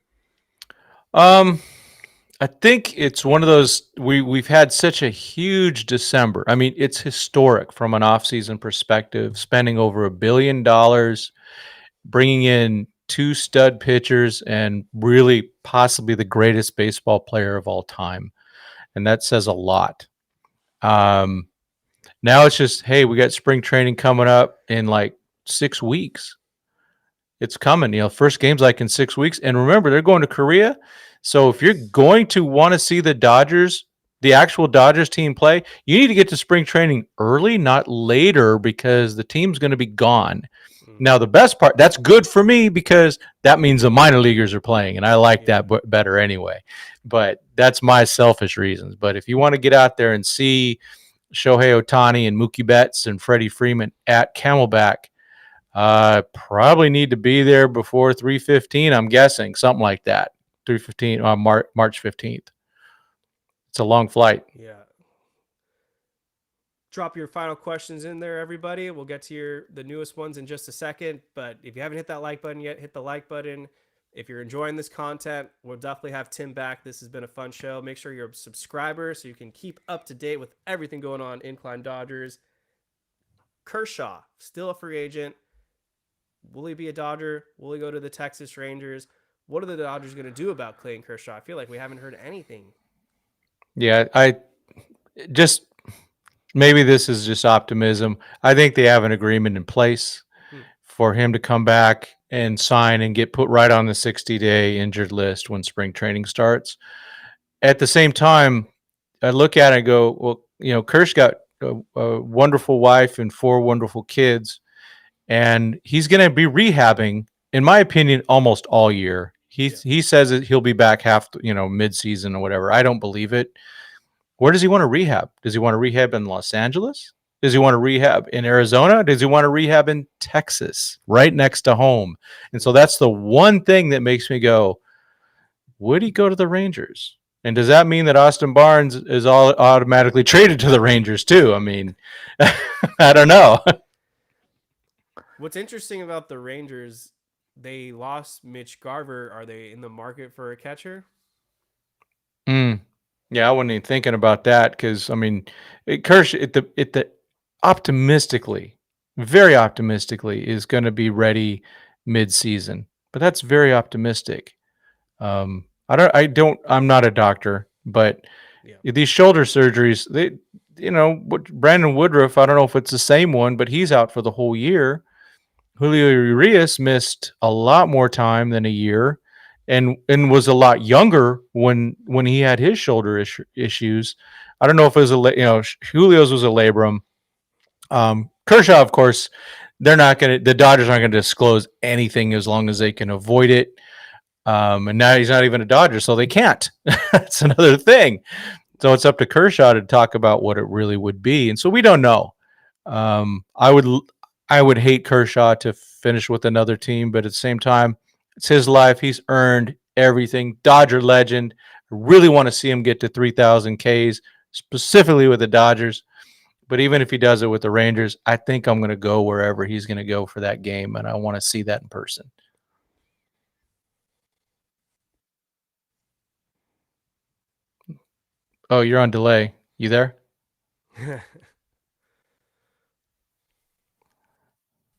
I think it's one of those, we've had such a huge December. I mean, it's historic from an offseason perspective, spending over $1 billion, bringing in 2 stud pitchers, and really possibly the greatest baseball player of all time. And that says a lot. Now it's just, hey, we got spring training coming up in like 6 weeks. It's coming, first game's like in 6 weeks. And remember, they're going to Korea. So if you're going to want to see the Dodgers the actual Dodgers team play, you need to get to spring training early, not later, because the team's going to be gone. Now, Mm-hmm. the best part, that's good for me because that means the minor leaguers are playing, and I like Yeah. that better anyway. But that's my selfish reasons. But if you want to get out there and see Shohei Ohtani and Mookie Betts and Freddie Freeman at Camelback, probably need to be there before 3:15. I'm guessing something like that. 3:15 on March 15th. It's a long flight. Yeah. Drop your final questions in there, everybody. We'll get to the newest ones in just a second. But if you haven't hit that like button yet, hit the like button. If you're enjoying this content, we'll definitely have Tim back. This has been a fun show. Make sure you're a subscriber so you can keep up to date with everything going on Incline Dodgers. Kershaw, still a free agent. Will he be a Dodger? Will he go to the Texas Rangers? What are the Dodgers going to do about Clayton Kershaw? I feel like we haven't heard anything. Yeah, I just maybe this is just optimism. I think they have an agreement in place Hmm. for him to come back and sign and get put right on the 60-day injured list when spring training starts. At the same time, I look at it and go, well, Kirsch got a wonderful wife and 4 wonderful kids, and he's going to be rehabbing, in my opinion, almost all year. Yeah. He says that he'll be back mid-season or whatever. I don't believe it. Where does he want to rehab? Does he want to rehab in Los Angeles? Does he want to rehab in Arizona? Does he want to rehab in Texas, right next to home? And so that's the one thing that makes me go, would he go to the Rangers? And does that mean that Austin Barnes is all automatically traded to the Rangers too? I mean, I don't know. What's interesting about the Rangers, they lost Mitch Garver. Are they in the market for a catcher? Mm. Yeah, I wasn't even thinking about that because I mean, Kersh the optimistically, very optimistically, is going to be ready mid-season, but that's very optimistic. I'm not a doctor, but Yeah. these shoulder surgeries, Brandon Woodruff, I don't know if it's the same one, but he's out for the whole year. Julio Urias missed a lot more time than a year, and was a lot younger when he had his shoulder issues. I don't know if it was Julio's was a labrum. Kershaw, of course, the Dodgers aren't going to disclose anything as long as they can avoid it. And now he's not even a Dodger, so they can't. That's another thing. So it's up to Kershaw to talk about what it really would be, and so we don't know. Um, I would I would hate Kershaw to finish with another team, but at the same time, it's his life. He's earned everything. Dodger legend. I really want to see him get to 3,000 Ks, specifically with the Dodgers. But even if he does it with the Rangers, I think I'm going to go wherever he's going to go for that game, and I want to see that in person. Oh, you're on delay. You there?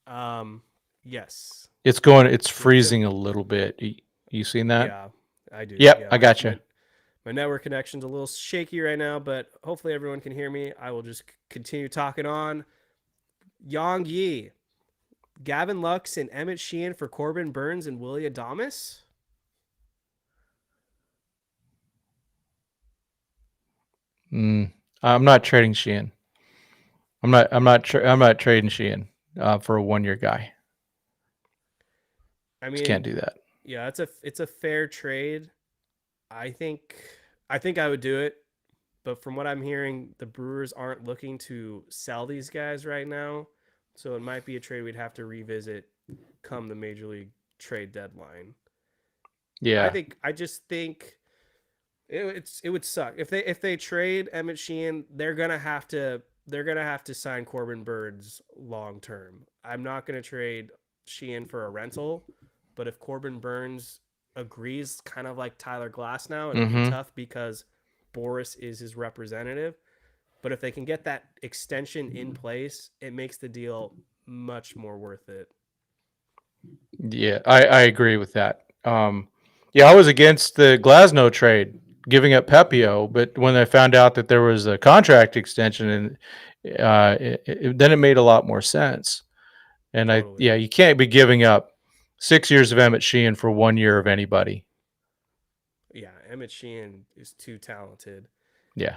um. Yes. It's Can you hear freezing me? a little bit. You seen that? Yeah, I do. Yep, Yeah, I my got you. my network connection's a little shaky right now, but hopefully everyone can hear me. I will just continue talking on. Yang Yi, Gavin Lux, and Emmett Sheehan for Corbin Burns and Willie Adames. I'm not trading Sheehan. I'm not trading Sheehan for a 1 year guy. I Just can't mean, do that. yeah, it's a fair trade. I think I think I would do it, but from what I'm hearing, the Brewers aren't looking to sell these guys right now, so it might be a trade we'd have to revisit come the major league trade deadline. Yeah. I just think it would suck if they trade Emmett Sheehan. They're gonna have to sign Corbin Burns long term. I'm not gonna trade Sheehan for a rental, but if Corbin Burns agrees, kind of like Tyler Glass now, it'll be Mm-hmm. tough because Boris is his representative. But if they can get that extension in place, it makes the deal much more worth it. Yeah, I agree with that. Yeah, I was against the Glasnow trade, giving up Pepio, but when I found out that there was a contract extension, and then it made a lot more sense. And Totally. you can't be giving up 6 years of Emmett Sheehan for 1 year of anybody. Yeah, Emmett Sheehan is too talented. Yeah.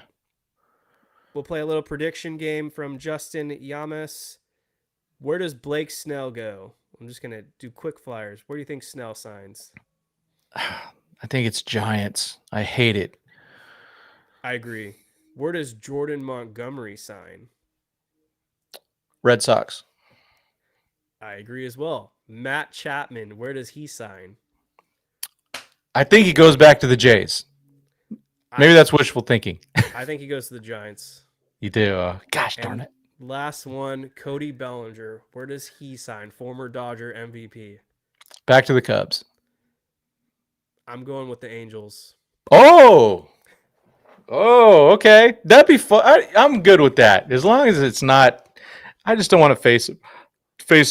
We'll play a little prediction game from Justin Yamas. Where does Blake Snell go? I'm just going to do quick flyers. Where do you think Snell signs? I think it's Giants. I hate it. I agree. Where does Jordan Montgomery sign? Red Sox. I agree as well. Matt Chapman, where does he sign? I think he goes back to the Jays. Maybe that's wishful thinking. I think he goes to the Giants. You do. Gosh darn it. Last one, Cody Bellinger. Where does he sign? Former Dodger MVP. Back to the Cubs. I'm going with the Angels. Oh, okay. That'd be fun. I'm good with that. As long as it's not, I just don't want to face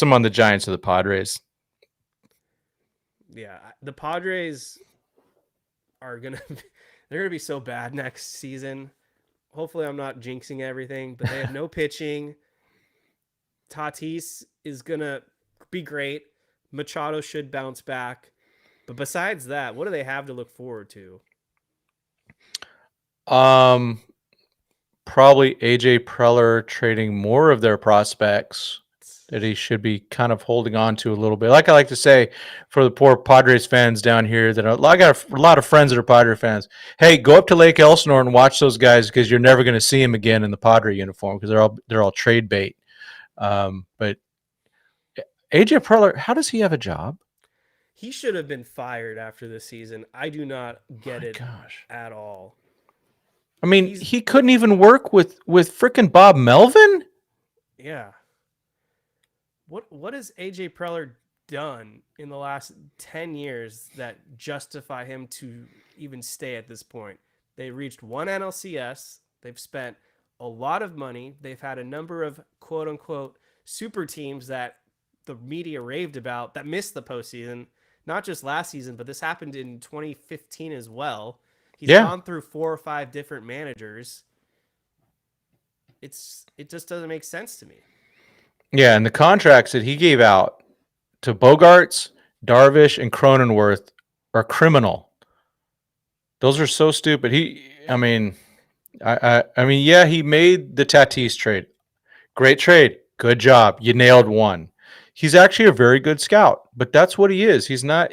them on the Giants or the Padres. Yeah, the Padres are they're gonna be so bad next season. Hopefully, I'm not jinxing everything, but they have no pitching. Tatis is gonna be great. Machado should bounce back, but besides that, what do they have to look forward to? Probably AJ Preller trading more of their prospects that he should be kind of holding on to a little bit. Like I like to say, for the poor Padres fans down here, that I got a lot of friends that are Padre fans. Hey, go up to Lake Elsinore and watch those guys because you're never going to see them again in the Padre uniform because they're all trade bait. But AJ Preller, how does he have a job? He should have been fired after this season. I do not get it at all. I mean, he couldn't even work with frickin' Bob Melvin? Yeah. What has AJ Preller done in the last 10 years that justify him to even stay at this point? They reached one NLCS. They've spent a lot of money. They've had a number of quote unquote super teams that the media raved about that missed the postseason. Not just last season, but this happened in 2015 as well. He's gone through 4 or 5 different managers. It just doesn't make sense to me. Yeah, and the contracts that he gave out to Bogarts, Darvish, and Cronenworth are criminal. Those are so stupid. I mean, yeah, he made the Tatis trade. Great trade. Good job. You nailed one. He's actually a very good scout, but that's what he is. He's not.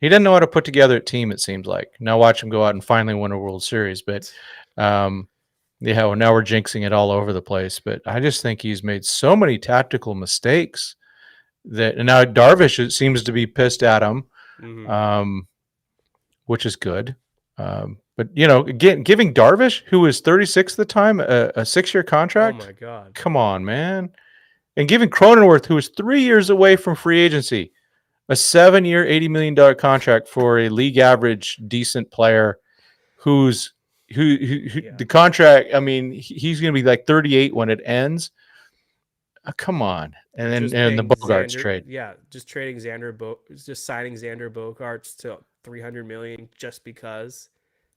He doesn't know how to put together a team, it seems like. Now watch him go out and finally win a World Series. But, yeah, well, now we're jinxing it all over the place. But I just think he's made so many tactical mistakes and now Darvish seems to be pissed at him, which is good. But, again, giving Darvish, who was 36 at the time, a 6-year contract. Oh, my God. Come on, man. And giving Cronenworth, who was 3 years away from free agency, a 7-year, $80 million contract for a league average decent player who the contract, I mean, he's going to be like 38 when it ends. Come on. And the Bogarts trade. Yeah, just trading just signing Xander Bogaerts to $300 million just because.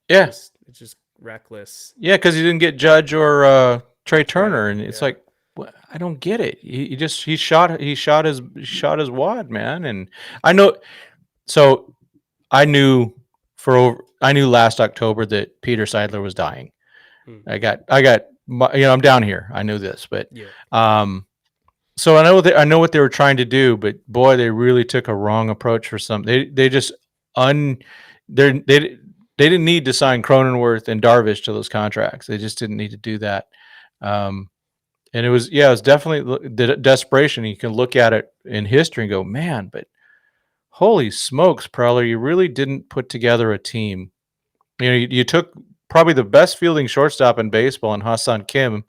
Yeah. It's just reckless. Yeah, because he didn't get Judge or Trey Turner, and it's like, I don't get it. He shot his wad, man. And I know, so I knew last October that Peter Seidler was dying. I got I'm down here. I knew this, but so I know what they were trying to do, but boy, they really took a wrong approach for some. They didn't need to sign Cronenworth and Darvish to those contracts. They just didn't need to do that. And it was definitely the desperation. You can look at it in history and go, man, but holy smokes, Preller, you really didn't put together a team. You took probably the best fielding shortstop in baseball in Ha-Seong Kim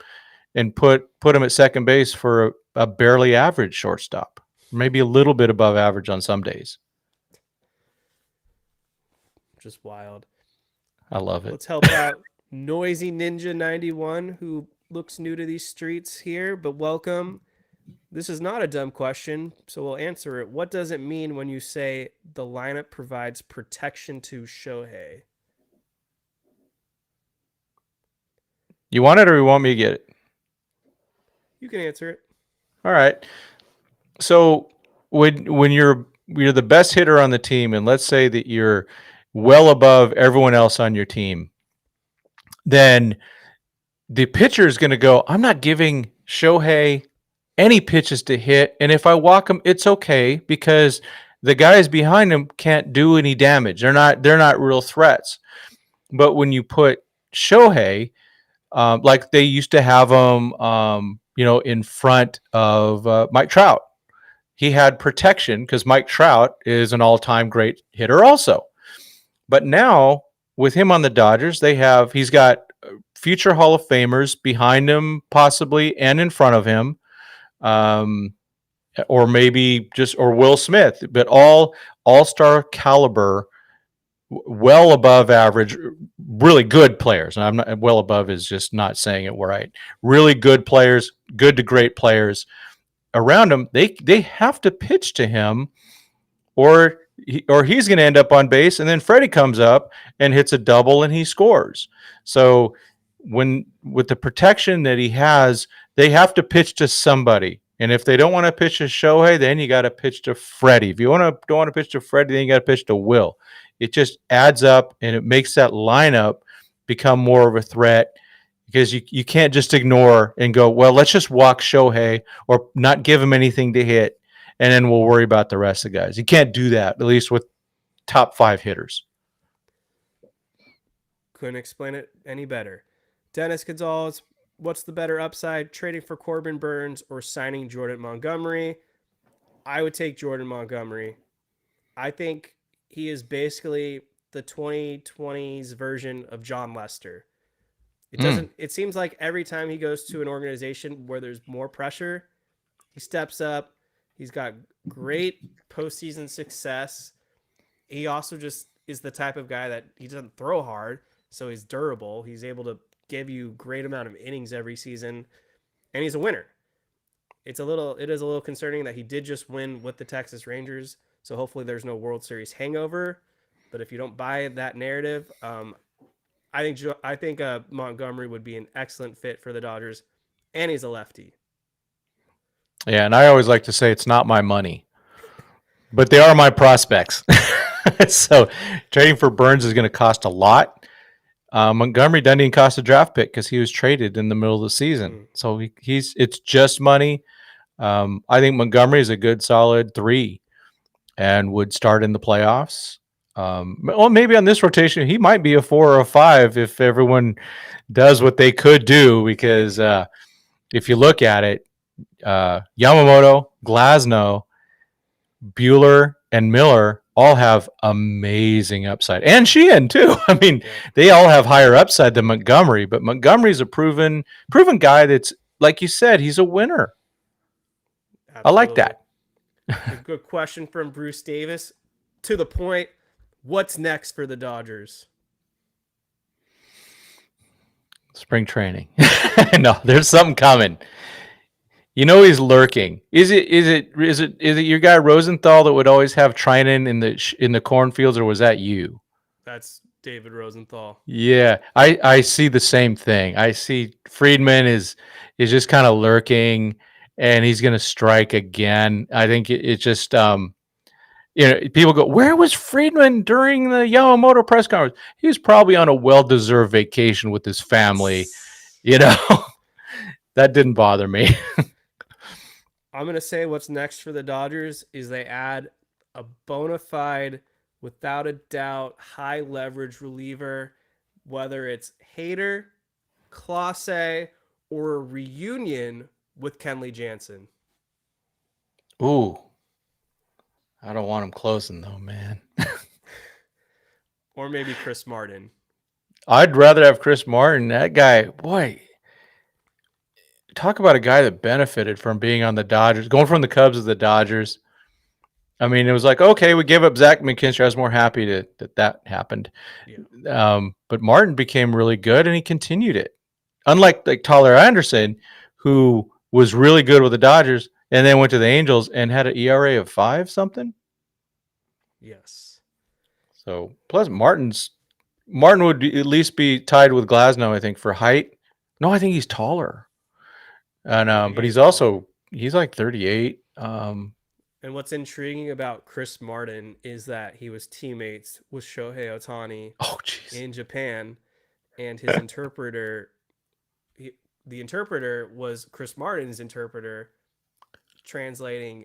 and put him at second base for a barely average shortstop, maybe a little bit above average on some days. Just wild. I love it. Let's help out Noisy Ninja 91, who looks new to these streets here, but welcome. This is not a dumb question, so we'll answer it. What does it mean when you say the lineup provides protection to Shohei? You want it or you want me to get it? You can answer it. All right. So when you're the best hitter on the team, and let's say that you're well above everyone else on your team, then the pitcher is going to go, I'm not giving Shohei any pitches to hit. And if I walk him, it's okay because the guys behind him can't do any damage. They're not real threats. But when you put Shohei, like they used to have him, in front of Mike Trout, he had protection because Mike Trout is an all-time great hitter also. But now with him on the Dodgers, he's got future Hall of Famers behind him, possibly, and in front of him, um, or maybe or Will Smith, but all-star caliber, well above average, really good players. And I'm not well above is just not saying it right. Really good players, good to great players around him. They have to pitch to him, or he's going to end up on base, and then Freddie comes up and hits a double and he scores. So with the protection that he has, they have to pitch to somebody. And if they don't want to pitch to Shohei, then you got to pitch to Freddie. If you don't want to pitch to Freddie, then you got to pitch to Will. It just adds up, and it makes that lineup become more of a threat because you can't just ignore and go, well, let's just walk Shohei or not give him anything to hit, and then we'll worry about the rest of the guys. You can't do that, at least with top 5 hitters. Couldn't explain it any better. Dennis Gonzalez, what's the better upside, trading for Corbin Burns or signing Jordan Montgomery? I would take Jordan Montgomery. I think he is basically the 2020s version of John Lester. It seems like every time he goes to an organization where there's more pressure, he steps up. He's got great postseason success. He also just is the type of guy that he doesn't throw hard, so he's durable. He's able to give you great amount of innings every season, and he's a winner. It is a little concerning that he did just win with the Texas Rangers, so hopefully there's no World Series hangover. But if you don't buy that narrative, I think Montgomery would be an excellent fit for the Dodgers, and he's a lefty. Yeah, and I always like to say it's not my money, but they are my prospects. So trading for Burns is going to cost a lot. Montgomery doesn't even cost a draft pick because he was traded in the middle of the season. So it's just money. I think Montgomery is a good solid 3 and would start in the playoffs. Well, maybe on this rotation, he might be a 4 or a 5 if everyone does what they could do. Because if you look at it, Yamamoto, Glasnow, Buehler, and Miller all have amazing upside, and Sheehan too. I mean, they all have higher upside than Montgomery, but Montgomery's a proven guy. That's, like you said, he's a winner. Absolutely. I like that. A good question from Bruce Davis. To the point, what's next for the Dodgers? Spring training. No, there's something coming. You know he's lurking. Is it your guy Rosenthal that would always have Trinan in the cornfields, or was that you? That's David Rosenthal. Yeah, I see the same thing. I see Friedman is just kind of lurking, and he's going to strike again. I think it just people go, where was Friedman during the Yamamoto press conference? He was probably on a well-deserved vacation with his family. That didn't bother me. I'm going to say what's next for the Dodgers is they add a bona fide, without a doubt, high leverage reliever, whether it's Hader, Clase, or a reunion with Kenley Jansen. Ooh. I don't want him closing though, man. Or maybe Chris Martin. I'd rather have Chris Martin. That guy, boy. Talk about a guy that benefited from being on the Dodgers, going from the Cubs to the Dodgers. I mean, it was like, okay, we gave up Zach McKinstry. I was more happy that happened. Yeah. But Martin became really good, and he continued it. Unlike Tyler Anderson, who was really good with the Dodgers and then went to the Angels and had an ERA of 5 something. Yes. So plus Martin would at least be tied with Glasnow, I think, for height. No, I think he's taller. And but he's like 38. And what's intriguing about Chris Martin is that he was teammates with Shohei Ohtani in Japan, and his interpreter the interpreter was Chris Martin's interpreter translating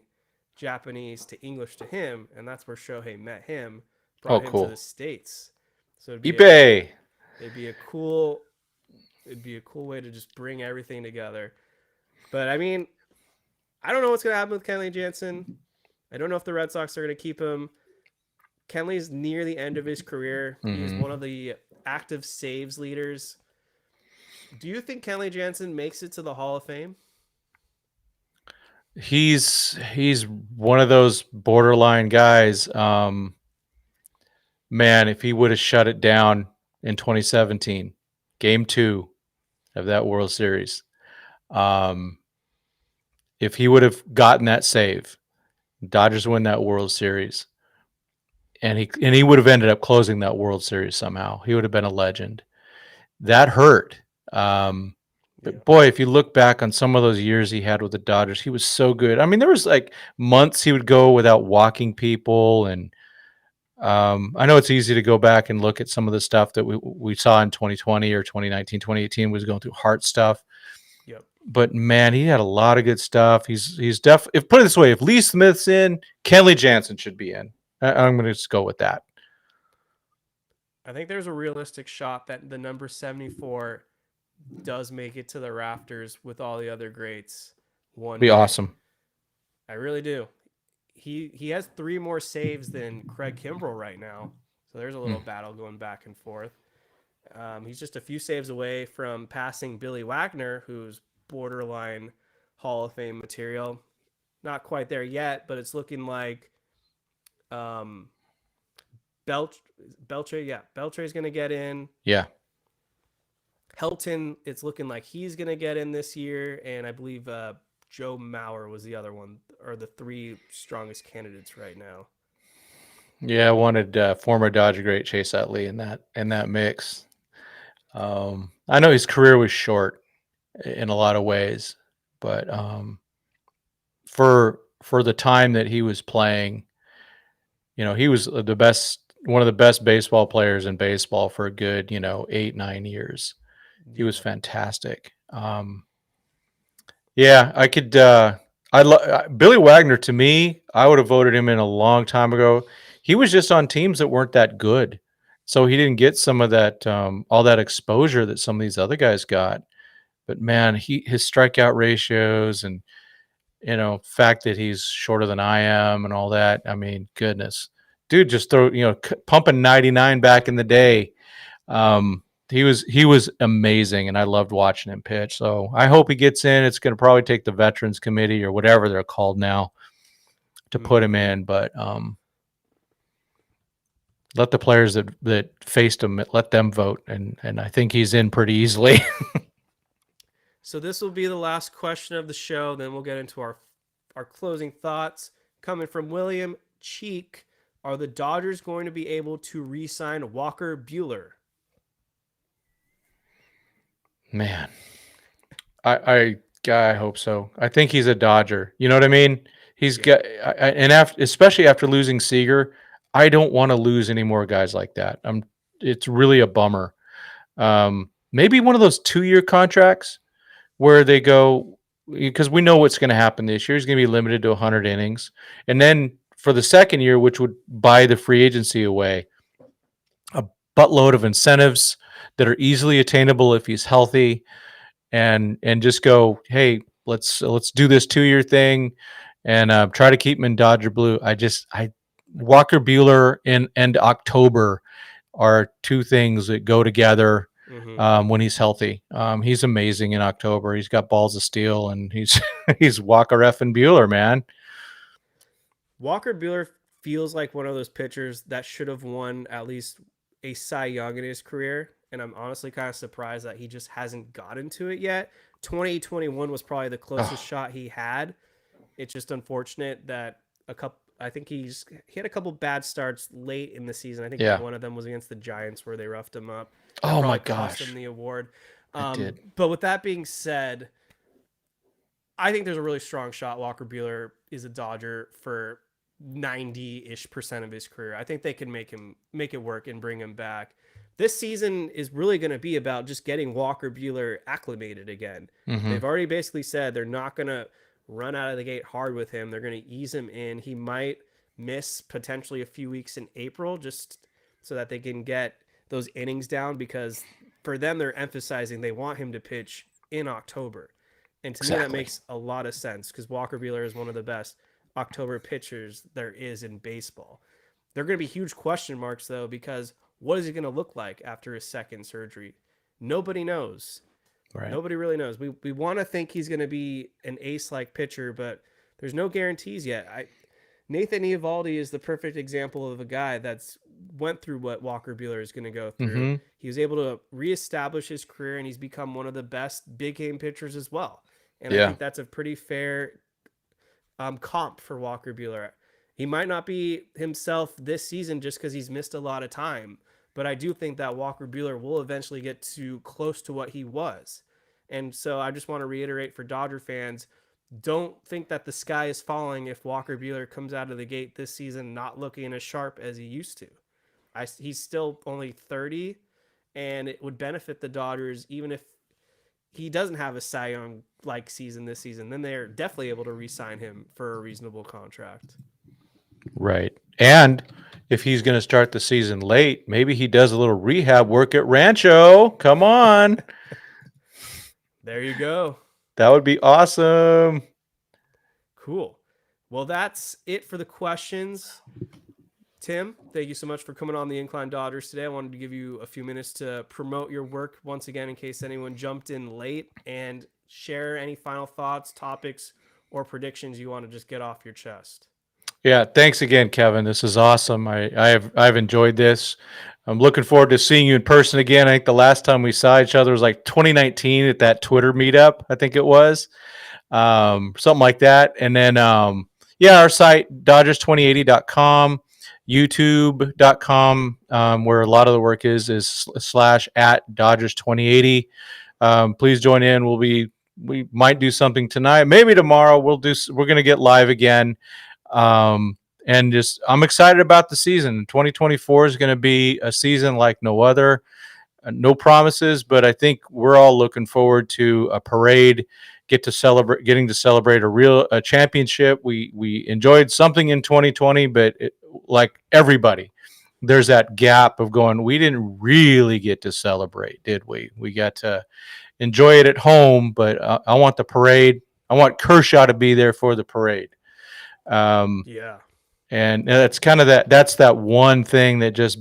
Japanese to English to him, and that's where Shohei met him, Oh, brought him to the cool. States. So eBay. it'd be a cool way to just bring everything together. But I mean, I don't know what's gonna happen with Kenley Jansen. I don't know if the Red Sox are gonna keep him. Kenley's near the end of his career. He's one of the active saves leaders. Do you think Kenley Jansen makes it to the Hall of Fame? He's one of those borderline guys. Man, if he would have shut it down in 2017, Game 2 of that World Series, um, if he would have gotten that save, Dodgers win that World Series, and he would have ended up closing that World Series somehow. He would have been a legend. That hurt. But boy, if you look back on some of those years he had with the Dodgers, he was so good. I mean, there was like months he would go without walking people, and I know it's easy to go back and look at some of the stuff that we saw in 2020 or 2019, 2018 was going through heart stuff. Yep. But man, he had a lot of good stuff. He's definitely, if put it this way, if Lee Smith's in, Kenley Jansen should be in. I'm going to just go with that. I think there's a realistic shot that the number 74 does make it to the rafters with all the other greats one Be day. awesome. I really do. He has 3 more saves than Craig Kimbrell right now, so there's a little battle going back and forth. He's just a few saves away from passing Billy Wagner, who's borderline Hall of Fame material. Not quite there yet, but it's looking like Beltre, yeah, Beltre's going to get in. Yeah. Helton, it's looking like he's going to get in this year, and I believe Joe Mauer was the other one, or the 3 strongest candidates right now. Yeah, I wanted former Dodger great Chase Utley in that mix. I know his career was short in a lot of ways, but for the time that he was playing, he was one of the best baseball players in baseball for a good 8-9 years. He was fantastic. Yeah, I could. Billy Wagner, to me, I would have voted him in a long time ago. He was just on teams that weren't that good, so he didn't get some of that all that exposure that some of these other guys got. But man, his strikeout ratios and fact that he's shorter than I am and all that. I mean, goodness, dude, just pumping 99 back in the day. He was amazing, and I loved watching him pitch. So I hope he gets in. It's going to probably take the Veterans Committee or whatever they're called now to put him in. But let the players that faced him, let them vote, and I think he's in pretty easily. So this will be the last question of the show. Then we'll get into our closing thoughts. Coming from William Cheek, are the Dodgers going to be able to re-sign Walker Buehler? Man, I hope so. I think he's a Dodger. You know what I mean? He's got, and especially after losing Seager, I don't want to lose any more guys like that. It's really a bummer. Maybe one of those 2-year contracts where they go, because we know what's going to happen this year. He's going to be limited to 100 innings, and then for the second year, which would buy the free agency away, a buttload of incentives that are easily attainable if he's healthy, and just go, hey, let's do this 2-year thing, and try to keep him in Dodger blue. Walker Buehler and October are 2 things that go together when he's healthy. He's amazing in October. He's got balls of steel, and he's Walker effing Buehler, man. Walker Buehler feels like one of those pitchers that should have won at least a Cy Young in his career, and I'm honestly kind of surprised that he just hasn't gotten to it yet. 2021 was probably the closest shot he had. It's just unfortunate that I think he had a couple bad starts late in the season. I think one of them was against the Giants where they roughed him up. That my gosh, cost him the award. It did. But with that being said, I think there's a really strong shot Walker Buehler is a Dodger for 90-ish% of his career. I think they can make it work and bring him back. this season is really going to be about just getting Walker Buehler acclimated again. Mm-hmm. They've already basically said they're not going to run out of the gate hard with him. They're going to ease him in. He might miss potentially a few weeks in April just so that they can get those innings down, because for them, they're emphasizing they want him to pitch in October. And to me, that Exactly. makes a lot of sense because Walker Buehler is one of the best October pitchers there is in baseball. They're going to be huge question marks, though, because what is he going to look like after his second surgery? Nobody knows. Right. Nobody really knows. We want to think he's going to be an ace-like pitcher, but there's no guarantees yet. Nathan Eovaldi is the perfect example of a guy that's went through what Walker Buehler is going to go through. Mm-hmm. He was able to reestablish his career, and he's become one of the best big game pitchers as well. And I Yeah. think that's a pretty fair comp for Walker Buehler. He might not be himself this season just because he's missed a lot of time, but I do think that Walker Buehler will eventually get to close to what he was. And so I just want to reiterate for Dodger fans, don't think that the sky is falling if Walker Buehler comes out of the gate this season not looking as sharp as he used to. He's still only 30, and it would benefit the Dodgers even if he doesn't have a Cy Young like season this season. Then they're definitely able to re-sign him for a reasonable contract. Right. And if he's going to start the season late, maybe he does a little rehab work at Rancho. Come on. There you go. That would be awesome. Cool. Well, that's it for the questions. Tim, thank you so much for coming on the Incline Dodgers today. I wanted to give you a few minutes to promote your work once again in case anyone jumped in late, and share any final thoughts, topics, or predictions you want to just get off your chest. Yeah, thanks again, Kevin. This is awesome. I've enjoyed this. I'm looking forward to seeing you in person again. I think the last time we saw each other was like 2019 at that Twitter meetup, I think it was. Something like that. And then yeah, our site, Dodgers2080.com, YouTube.com, where a lot of the work is / at Dodgers2080. Please join in. We might do something tonight, maybe tomorrow. We're going to get live again. And just I'm excited about the season. 2024 is going to be a season like no other. No promises, but I think we're all looking forward to a parade, getting to celebrate a championship. We enjoyed something in 2020, but like everybody, there's that gap of going, we didn't really get to celebrate, did we? We got to enjoy it at home, but I want the parade. I want Kershaw to be there for the parade. Yeah. And that's kind of that's that one thing that just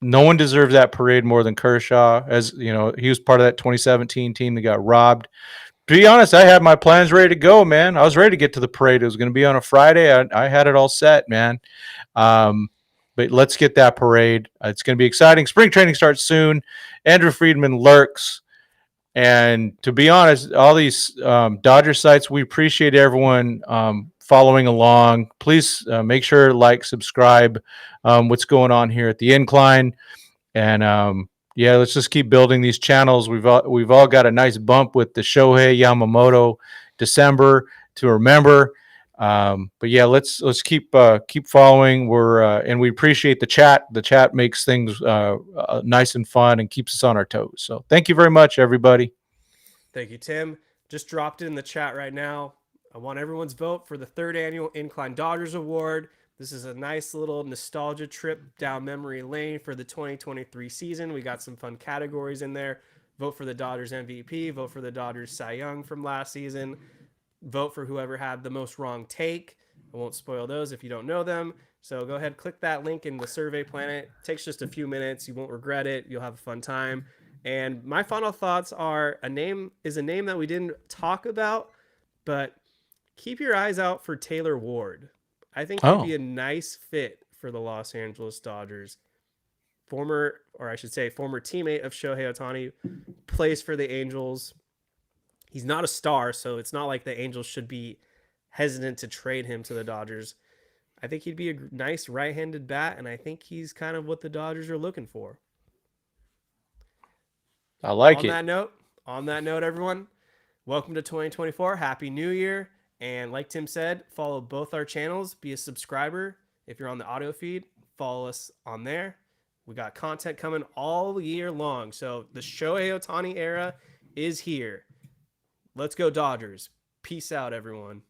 no one deserves that parade more than Kershaw. As you know, he was part of that 2017 team that got robbed. To be honest, I had my plans ready to go, man. I was ready to get to the parade. It was going to be on a Friday. I had it all set, man. But let's get that parade. It's going to be exciting. Spring training starts soon. Andrew Friedman lurks. And to be honest, all these Dodger sites, we appreciate everyone following along. Please make sure to like, subscribe. What's going on here at the Incline, and yeah, let's just keep building these channels. We've all got a nice bump with the Shohei Yamamoto December to remember. But yeah, let's keep following. And we appreciate the chat. The chat makes things nice and fun and keeps us on our toes. So thank you very much, everybody. Thank you, Tim. Just dropped it in the chat right now. I want everyone's vote for the 3rd annual Incline Dodgers Award. This is a nice little nostalgia trip down memory lane for the 2023 season. We got some fun categories in there. Vote for the Dodgers MVP. Vote for the Dodgers Cy Young from last season. Vote for whoever had the most wrong take. I won't spoil those if you don't know them. So go ahead, click that link in the Survey Planet. It takes just a few minutes. You won't regret it. You'll have a fun time. And my final thoughts are a name that we didn't talk about, but keep your eyes out for Taylor Ward. I think he'd be a nice fit for the Los Angeles Dodgers. Former teammate of Shohei Ohtani, plays for the Angels. He's not a star, so it's not like the Angels should be hesitant to trade him to the Dodgers. I think he'd be a nice right-handed bat, and I think he's kind of what the Dodgers are looking for. I like it. On that note, everyone, welcome to 2024. Happy New Year. And like Tim said, follow both our channels. Be a subscriber. If you're on the audio feed, follow us on there. We got content coming all year long. So the Shohei Ohtani era is here. Let's go Dodgers. Peace out, everyone.